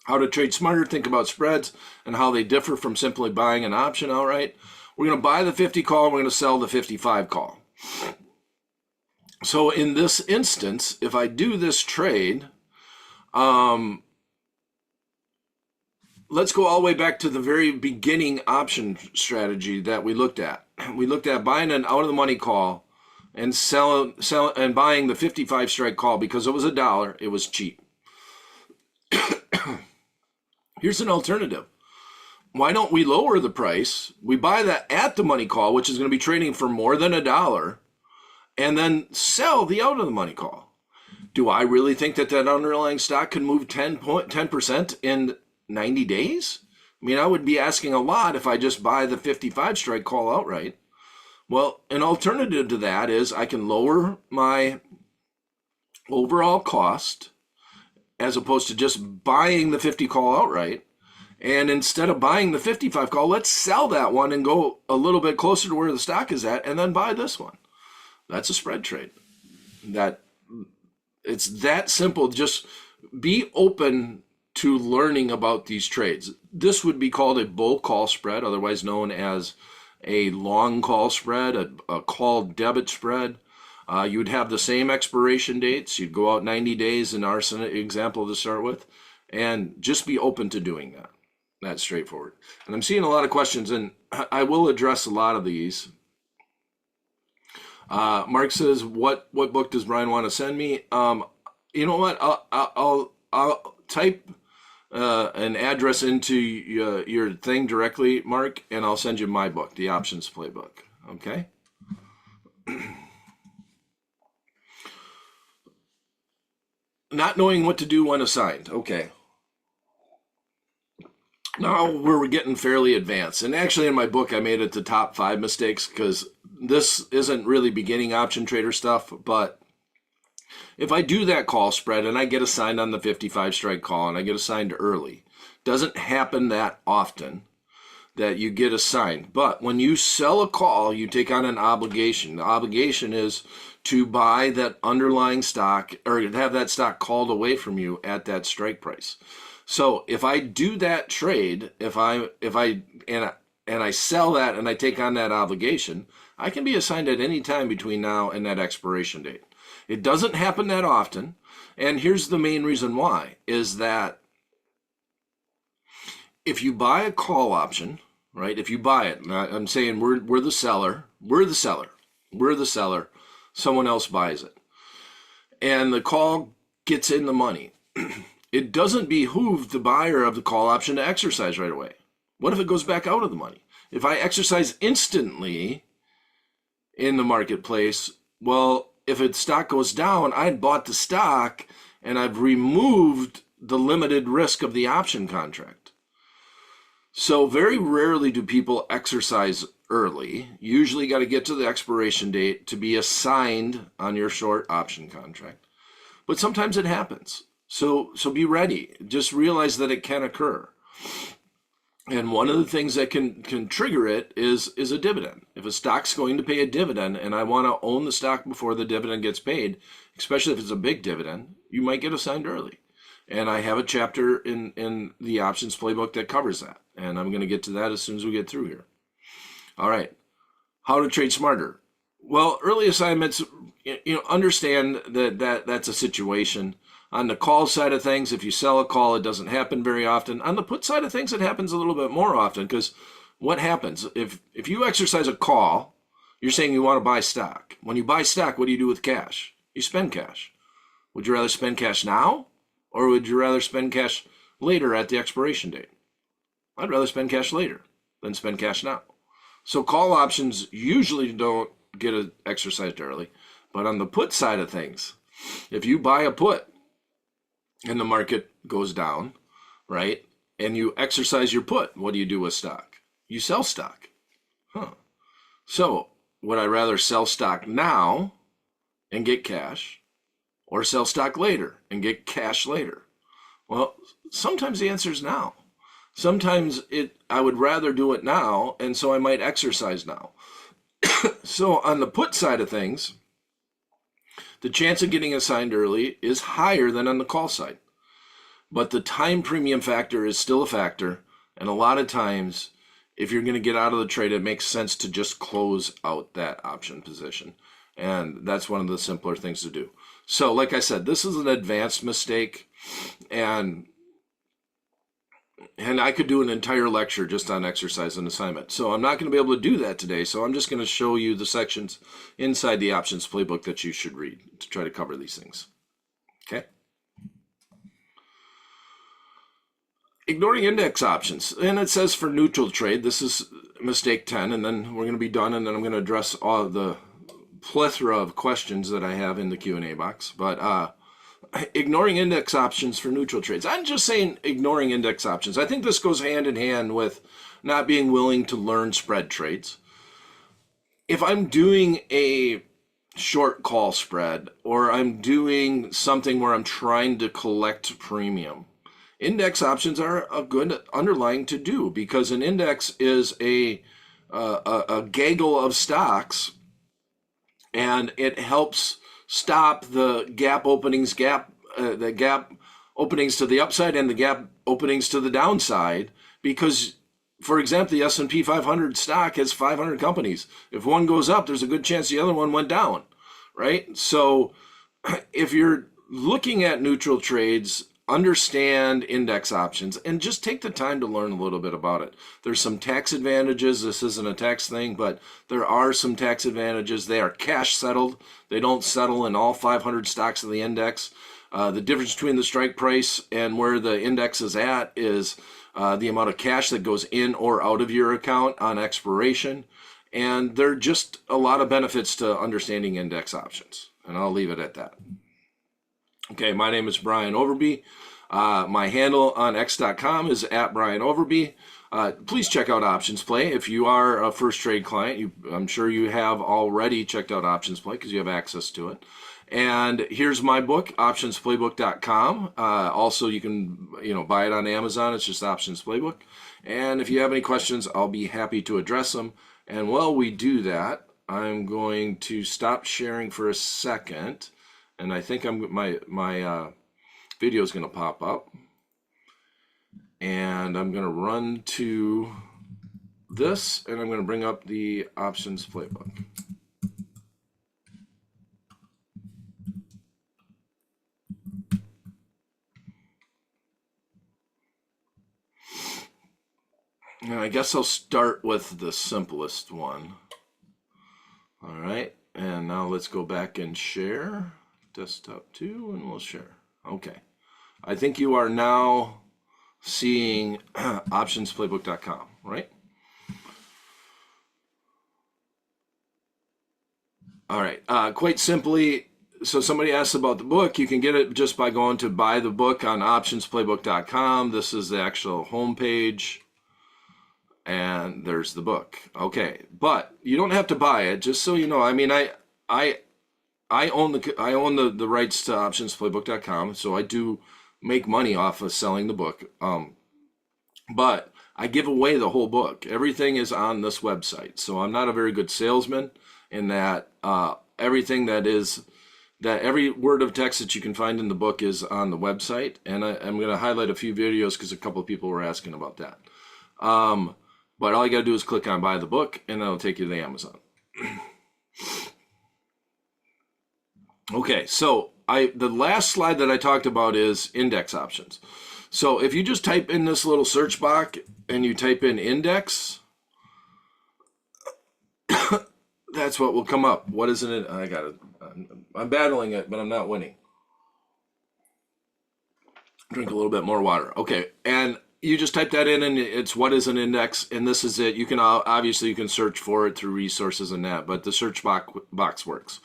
how to trade smarter, think about spreads, and how they differ from simply buying an option outright. We're going to buy the 50 call, we're going to sell the 55 call. So in this instance, if I do this trade, let's go all the way back to the very beginning option strategy that we looked at. We looked at buying an out of the money call and sell and buying the 55 strike call because it was $1. It was cheap. Here's an alternative. Why don't we lower the price? We buy that at the money call, which is going to be trading for more than $1, and then sell the out of the money call. Do I really think that underlying stock can move 10% in 90 days? I mean, I would be asking a lot if I just buy the 55 strike call outright. Well, an alternative to that is I can lower my overall cost as opposed to just buying the 50 call outright. And instead of buying the 55 call, let's sell that one and go a little bit closer to where the stock is at and then buy this one. That's a spread trade. It's that simple. Just be open to learning about these trades. This would be called a bull call spread, otherwise known as a long call spread, a call debit spread. You would have the same expiration dates. You'd go out 90 days in our example to start with, and just be open to doing that. That's straightforward. And I'm seeing a lot of questions, and I will address a lot of these. Mark says, "What book does Brian want to send me?" You know what? I'll type an address into your thing directly, Mark, and I'll send you my book, the Options Playbook. Okay. Not knowing what to do when assigned. Okay. Now we're getting fairly advanced. And actually in my book, I made it the top 5 mistakes because this isn't really beginning option trader stuff. But if I do that call spread and I get assigned on the 55 strike call and I get assigned early, doesn't happen that often that you get assigned. But when you sell a call, you take on an obligation. The obligation is to buy that underlying stock or to have that stock called away from you at that strike price. So if I do that trade, if I sell that and I take on that obligation, I can be assigned at any time between now and that expiration date. It doesn't happen that often, and here's the main reason why, is that if you buy a call option, right? If you buy it, I'm saying we're the seller, someone else buys it, and the call gets in the money. It doesn't behoove the buyer of the call option to exercise right away. What if it goes back out of the money? If I exercise instantly in the marketplace, well, if its stock goes down, I bought the stock and I've removed the limited risk of the option contract. So very rarely do people exercise early. Usually got to get to the expiration date to be assigned on your short option contract. But sometimes it happens. So be ready. Just realize that it can occur. And one of the things that can trigger it is a dividend. If a stock's going to pay a dividend and I want to own the stock before the dividend gets paid, especially if it's a big dividend, you might get assigned early. And I have a chapter in the Options Playbook that covers that. And I'm going to get to that as soon as we get through here. All right. How to trade smarter. Well, early assignments, understand that that's a situation. On the call side of things, if you sell a call, it doesn't happen very often. On the put side of things, it happens a little bit more often because what happens? If you exercise a call, you're saying you want to buy stock. When you buy stock, what do you do with cash? You spend cash. Would you rather spend cash now or would you rather spend cash later at the expiration date? I'd rather spend cash later than spend cash now. So call options usually don't get exercised early. But on the put side of things, if you buy a put, and the market goes down, right? And you exercise your put. What do you do with stock? You sell stock. So would I rather sell stock now and get cash or sell stock later and get cash later? Well, sometimes the answer is now. Sometimes I would rather do it now, and so I might exercise now. So on the put side of things, the chance of getting assigned early is higher than on the call side. But the time premium factor is still a factor. And a lot of times, if you're going to get out of the trade, it makes sense to just close out that option position. And that's one of the simpler things to do. So like I said, this is an advanced mistake. And And I could do an entire lecture just on exercise and assignment. So I'm not going to be able to do that today. So I'm just going to show you the sections inside the options playbook that you should read to try to cover these things. Okay. Ignoring index options. And it says for neutral trade, this is mistake 10, and then we're going to be done, and then I'm going to address all of the plethora of questions that I have in the Q&A box. But ignoring index options for neutral trades. I'm just saying ignoring index options. I think this goes hand in hand with not being willing to learn spread trades. If I'm doing a short call spread, or I'm doing something where I'm trying to collect premium, index options are a good underlying to do, because an index is a gaggle of stocks, and it helps stop the gap openings to the upside and the gap openings to the downside. Because, for example, the S&P 500 stock has 500 companies. If one goes up, there's a good chance the other one went down, right? So if you're looking at neutral trades, understand index options and just take the time to learn a little bit about it. There's some tax advantages. This isn't a tax thing, but there are some tax advantages. They are cash settled. They don't settle in all 500 stocks of the index. The difference between the strike price and where the index is at is the amount of cash that goes in or out of your account on expiration. And there are just a lot of benefits to understanding index options. And I'll leave it at that. Okay, my name is Brian Overby. My handle on x.com is @BrianOverby. Please check out OptionsPlay. If you are a first trade client, I'm sure you have already checked out OptionsPlay because you have access to it. And here's my book, OptionsPlaybook.com. Also, you can buy it on Amazon. It's just Options Playbook. And if you have any questions, I'll be happy to address them. And while we do that, I'm going to stop sharing for a second. And I think my video is going to pop up, and I'm going to run to this, and I'm going to bring up the Options Playbook. And I guess I'll start with the simplest one. All right, and now let's go back and share. Desktop 2, and we'll share. Okay. I think you are now seeing optionsplaybook.com, right? All right. Quite simply, so somebody asked about the book. You can get it just by going to buy the book on optionsplaybook.com. This is the actual homepage, and there's the book. Okay. But you don't have to buy it, just so you know. I mean, I own the rights to optionsplaybook.com, so I do make money off of selling the book. But I give away the whole book. Everything is on this website. So I'm not a very good salesman in that every word of text that you can find in the book is on the website. And I'm going to highlight a few videos because a couple of people were asking about that. But all you got to do is click on buy the book, and it'll take you to Amazon. Okay, so the last slide that I talked about is index options. So if you just type in this little search box and you type in index, that's what will come up. What is it? I'm battling it, but I'm not winning. Drink a little bit more water. Okay, and you just type that in, and it's what is an index, and this is it. You can obviously you can search for it through resources and that, but the search box works.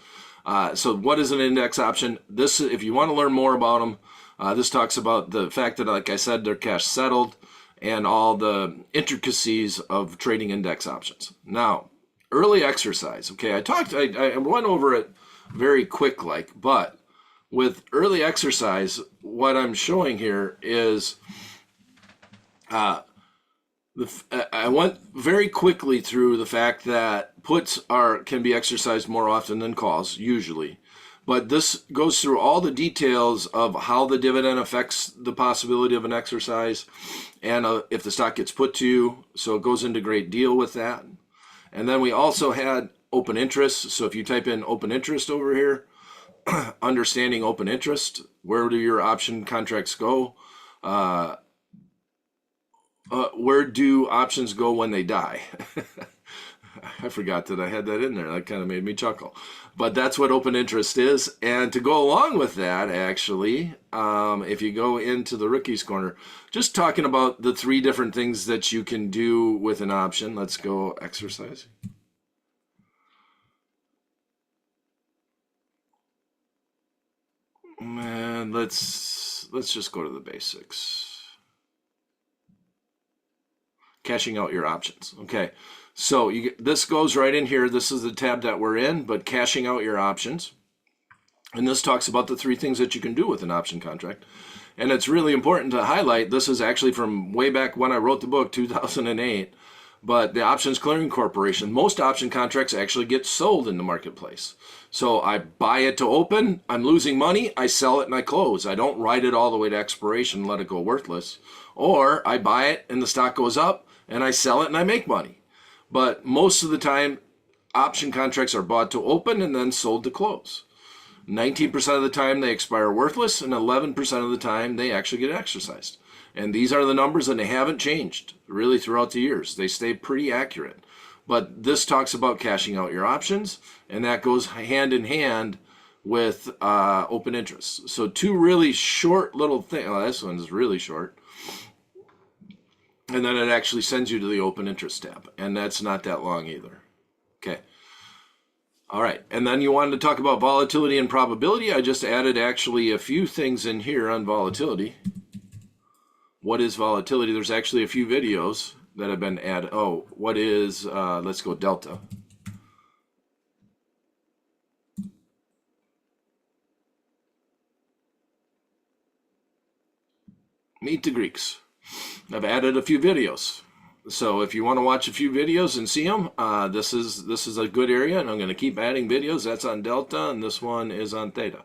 So what is an index option? This, if you want to learn more about them, this talks about the fact that, like I said, they're cash settled and all the intricacies of trading index options. Now, early exercise. Okay, I went over it very quick, but with early exercise, what I'm showing here is I went very quickly through the fact that puts can be exercised more often than calls, usually. But this goes through all the details of how the dividend affects the possibility of an exercise and if the stock gets put to you. So it goes into great deal with that. And then we also had open interest. So if you type in open interest over here, understanding open interest, where do your option contracts go? Where do options go when they die? I forgot that I had that in there. That kind of made me chuckle. But that's what open interest is. And to go along with that, actually, if you go into the Rookie's Corner, just talking about the 3 different things that you can do with an option. Let's go exercise. And let's just go to the basics. Cashing out your options. Okay, so this goes right in here. This is the tab that we're in, but cashing out your options. And this talks about the 3 things that you can do with an option contract. And it's really important to highlight, this is actually from way back when I wrote the book, 2008. But the Options Clearing Corporation, most option contracts actually get sold in the marketplace. So I buy it to open, I'm losing money, I sell it and I close. I don't ride it all the way to expiration and let it go worthless. Or I buy it and the stock goes up and I sell it and I make money. But most of the time, option contracts are bought to open and then sold to close. 19% of the time they expire worthless, and 11% of the time they actually get exercised. And these are the numbers, and they haven't changed really throughout the years. They stay pretty accurate. But this talks about cashing out your options, and that goes hand in hand with open interest. So 2 really short little things. Oh, this one's really short. And then it actually sends you to the open interest tab, and that's not that long either. Okay. All right, and then you wanted to talk about volatility and probability. I just added actually a few things in here on volatility. What is volatility? There's actually a few videos that have been added. Oh, what is, let's go delta. Meet the Greeks. I've added a few videos. So if you want to watch a few videos and see them, this is a good area, and I'm going to keep adding videos. That's on delta, and this one is on theta.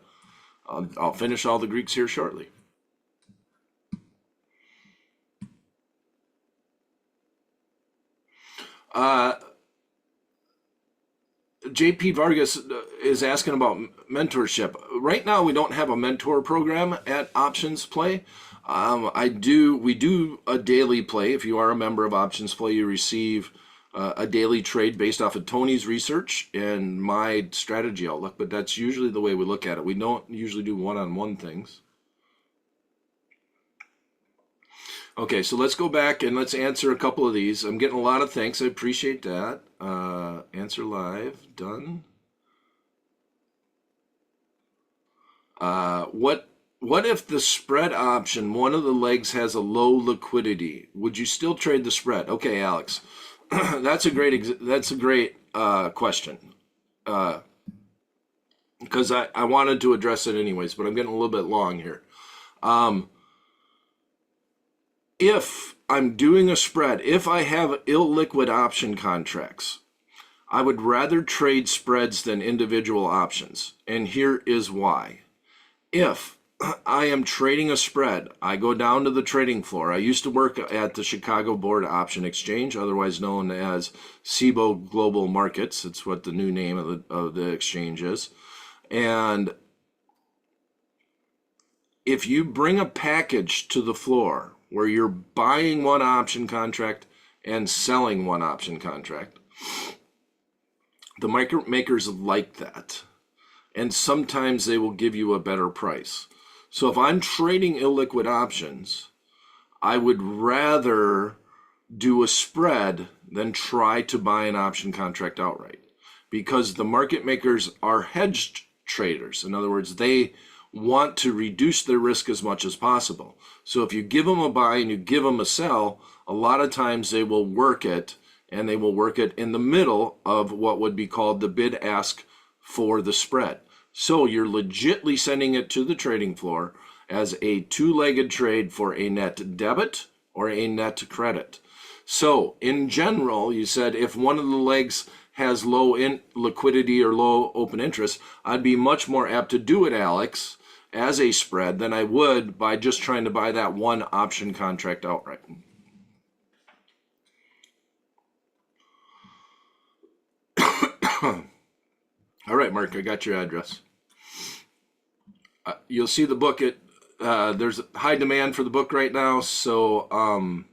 I'll finish all the Greeks here shortly. JP Vargas is asking about mentorship. Right now, we don't have a mentor program at OptionsPlay. We do a daily play. If you are a member of OptionsPlay, you receive a daily trade based off of Tony's research and my strategy outlook, but that's usually the way we look at it. We don't usually do one-on-one things. Okay, so let's go back and let's answer a couple of these. I'm getting a lot of thanks. I appreciate that. Answer live, done. What if the spread option, one of the legs has a low liquidity? Would you still trade the spread? Okay, Alex, that's a great question. Because I wanted to address it anyways, but I'm getting a little bit long here. If I'm doing a spread, if I have illiquid option contracts, I would rather trade spreads than individual options. And here is why. If I am trading a spread, I go down to the trading floor. I used to work at the Chicago Board Option Exchange, otherwise known as CBOE Global Markets. It's what the new name of the exchange is. And if you bring a package to the floor where you're buying one option contract and selling one option contract, the market makers like that. And sometimes they will give you a better price. So if I'm trading illiquid options, I would rather do a spread than try to buy an option contract outright, because the market makers are hedged traders. In other words, they want to reduce their risk as much as possible. So if you give them a buy and you give them a sell, a lot of times they will work it, and they will work it in the middle of what would be called the bid ask for the spread. So you're legitly sending it to the trading floor as a two-legged trade for a net debit or a net credit. So in general, you said if one of the legs has low liquidity or low open interest, I'd be much more apt to do it, Alex, as a spread than I would by just trying to buy that one option contract outright. All right, Mark, I got your address. You'll see the book. There's high demand for the book right now, so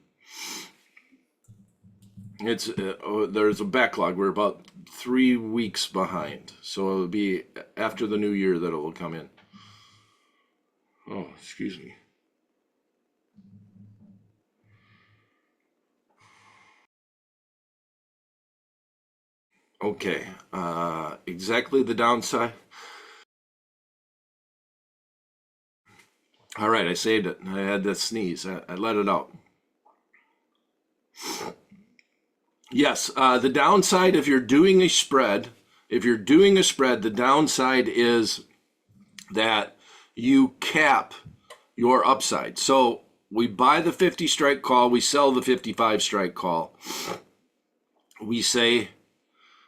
It's there's a backlog. We're about 3 weeks behind, so it'll be after the new year that it will come in. Oh, excuse me. Okay, exactly the downside. All right, I saved it. I had to sneeze. I let it out. Yes, the downside if you're doing a spread, the downside is that you cap your upside. So we buy the 50 strike call, we sell the 55 strike call. We say,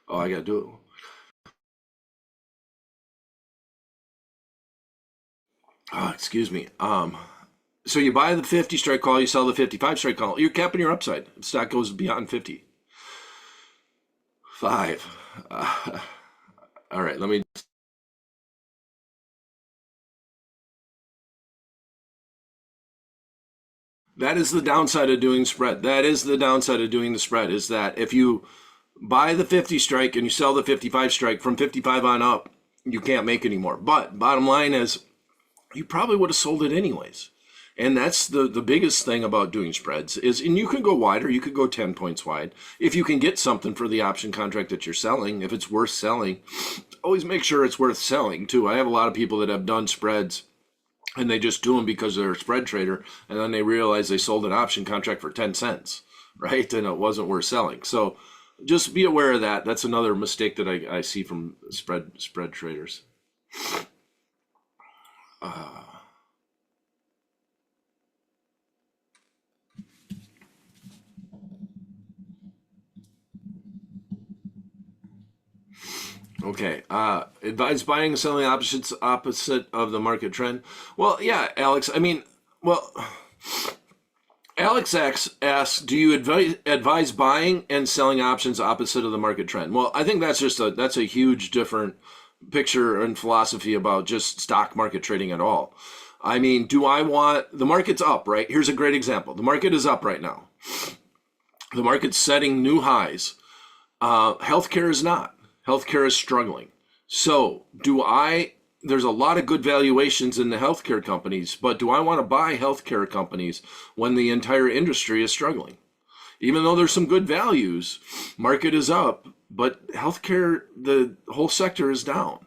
oh, I got to do it. Oh, excuse me. So you buy the 50 strike call, you sell the 55 strike call. You're capping your upside. If stock goes beyond 50. 5. All right, let me. That is the downside of doing spread. That is the downside of doing the spread is that if you buy the 50 strike and you sell the 55 strike from 55 on up, you can't make any more. But bottom line is you probably would have sold it anyways. And that's the biggest thing about doing spreads is, and you can go wider, you could go 10 points wide. If you can get something for the option contract that you're selling, if it's worth selling, always make sure it's worth selling too. I have a lot of people that have done spreads and they just do them because they're a spread trader, and then they realize they sold an option contract for 10 cents, right? And it wasn't worth selling. So just be aware of that. That's another mistake that I see from spread traders. Okay. Advise buying and selling opposite of the market trend. Well, yeah, Alex. I mean, well, Alex asks, do you advise buying and selling options opposite of the market trend? Well, I think that's a huge different picture and philosophy about just stock market trading at all. I mean, do I want the market's up, right? Here's a great example. The market is up right now. The market's setting new highs. Healthcare is not. Healthcare is struggling. So there's a lot of good valuations in the healthcare companies, but do I want to buy healthcare companies when the entire industry is struggling? Even though there's some good values, market is up, but healthcare, the whole sector is down.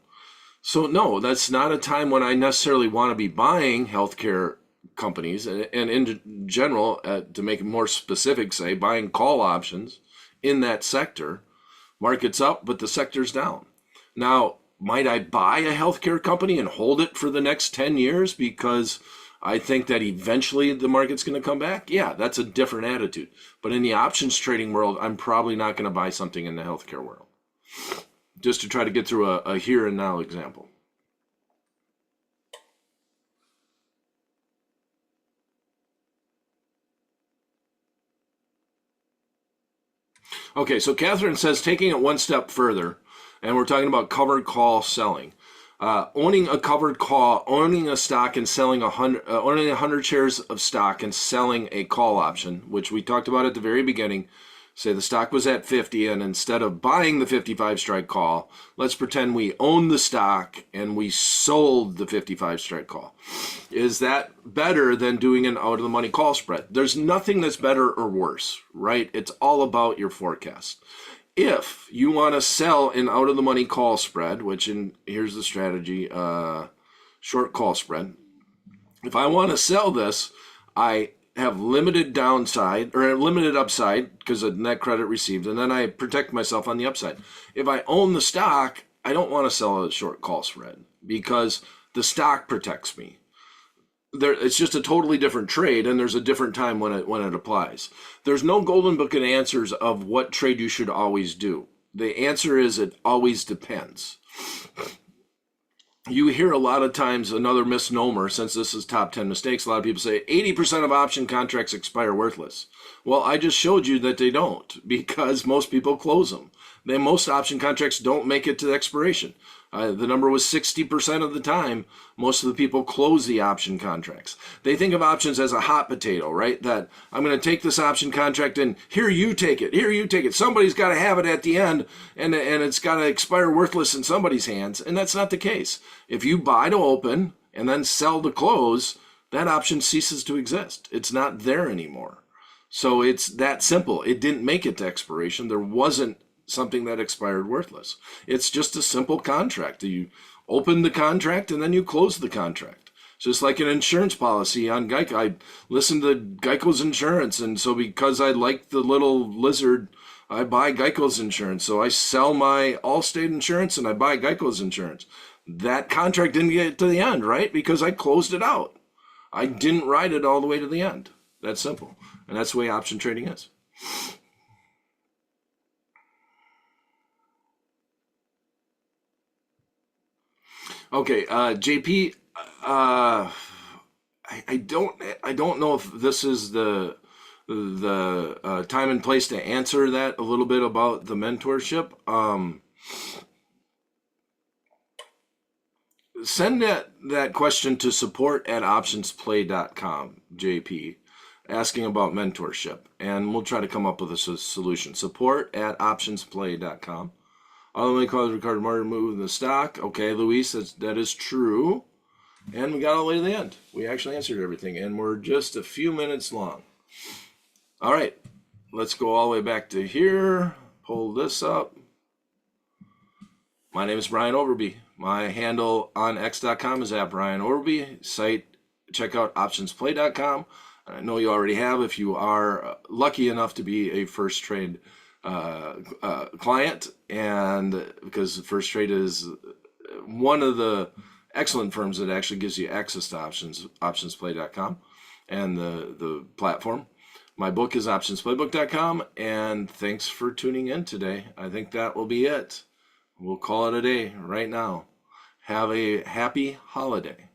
So no, that's not a time when I necessarily want to be buying healthcare companies, and in general, to make it more specific, say buying call options in that sector. Market's up, but the sector's down. Now, might I buy a healthcare company and hold it for the next 10 years because I think that eventually the market's going to come back? Yeah, that's a different attitude. But in the options trading world, I'm probably not going to buy something in the healthcare world. Just to try to get through a here and now example. Okay, so Catherine says taking it one step further, and we're talking about covered call selling. Owning a covered call, owning a stock and selling owning 100 shares of stock and selling a call option, which we talked about at the very beginning. Say the stock was at 50, and instead of buying the 55 strike call, let's pretend we own the stock and we sold the 55 strike call. Is that better than doing an out of the money call spread? There's nothing that's better or worse, right? It's all about your forecast. If you want to sell an out of the money call spread, here's the strategy, short call spread. If I want to sell this, I have limited downside or limited upside because of net credit received, and then I protect myself on the upside. If I own the stock, I don't want to sell a short call spread because the stock protects me. It's just a totally different trade, and there's a different time when it applies. There's no golden book of answers of what trade you should always do. The answer is it always depends. You hear a lot of times another misnomer, since this is top 10 mistakes, a lot of people say 80% of option contracts expire worthless. Well, I just showed you that they don't because most people close them. Most option contracts don't make it to the expiration. The number was 60% of the time, most of the people close the option contracts. They think of options as a hot potato, right? That I'm going to take this option contract and here you take it, here you take it. Somebody's got to have it at the end, and it's got to expire worthless in somebody's hands. And that's not the case. If you buy to open and then sell to close, that option ceases to exist. It's not there anymore. So it's that simple. It didn't make it to expiration. There wasn't something that expired worthless. It's just a simple contract. You open the contract and then you close the contract. Just like an insurance policy on Geico. I listened to Geico's insurance, and so because I like the little lizard, I buy Geico's insurance. So I sell my Allstate insurance and I buy Geico's insurance. That contract didn't get to the end, right? Because I closed it out. I didn't ride it all the way to the end. That's simple. And that's the way option trading is. Okay, JP, I don't know if this is the time and place to answer that a little bit about the mentorship. Send that question to support@optionsplay.com, JP, asking about mentorship, and we'll try to come up with a solution. Support@optionsplay.com. Only cause Ricardo Martin move the stock. Okay, Luis, that is true. And we got all the way to the end. We actually answered everything, and we're just a few minutes long. All right, let's go all the way back to here. Pull this up. My name is Brian Overby. My handle on x.com is @BrianOverby. Site, check out optionsplay.com. I know you already have if you are lucky enough to be a First Trade client, and because First Trade is one of the excellent firms that actually gives you access to optionsplay.com and the platform. My book is optionsplaybook.com, and thanks for tuning in today. I think that will be it. We'll call it a day right now. Have a happy holiday.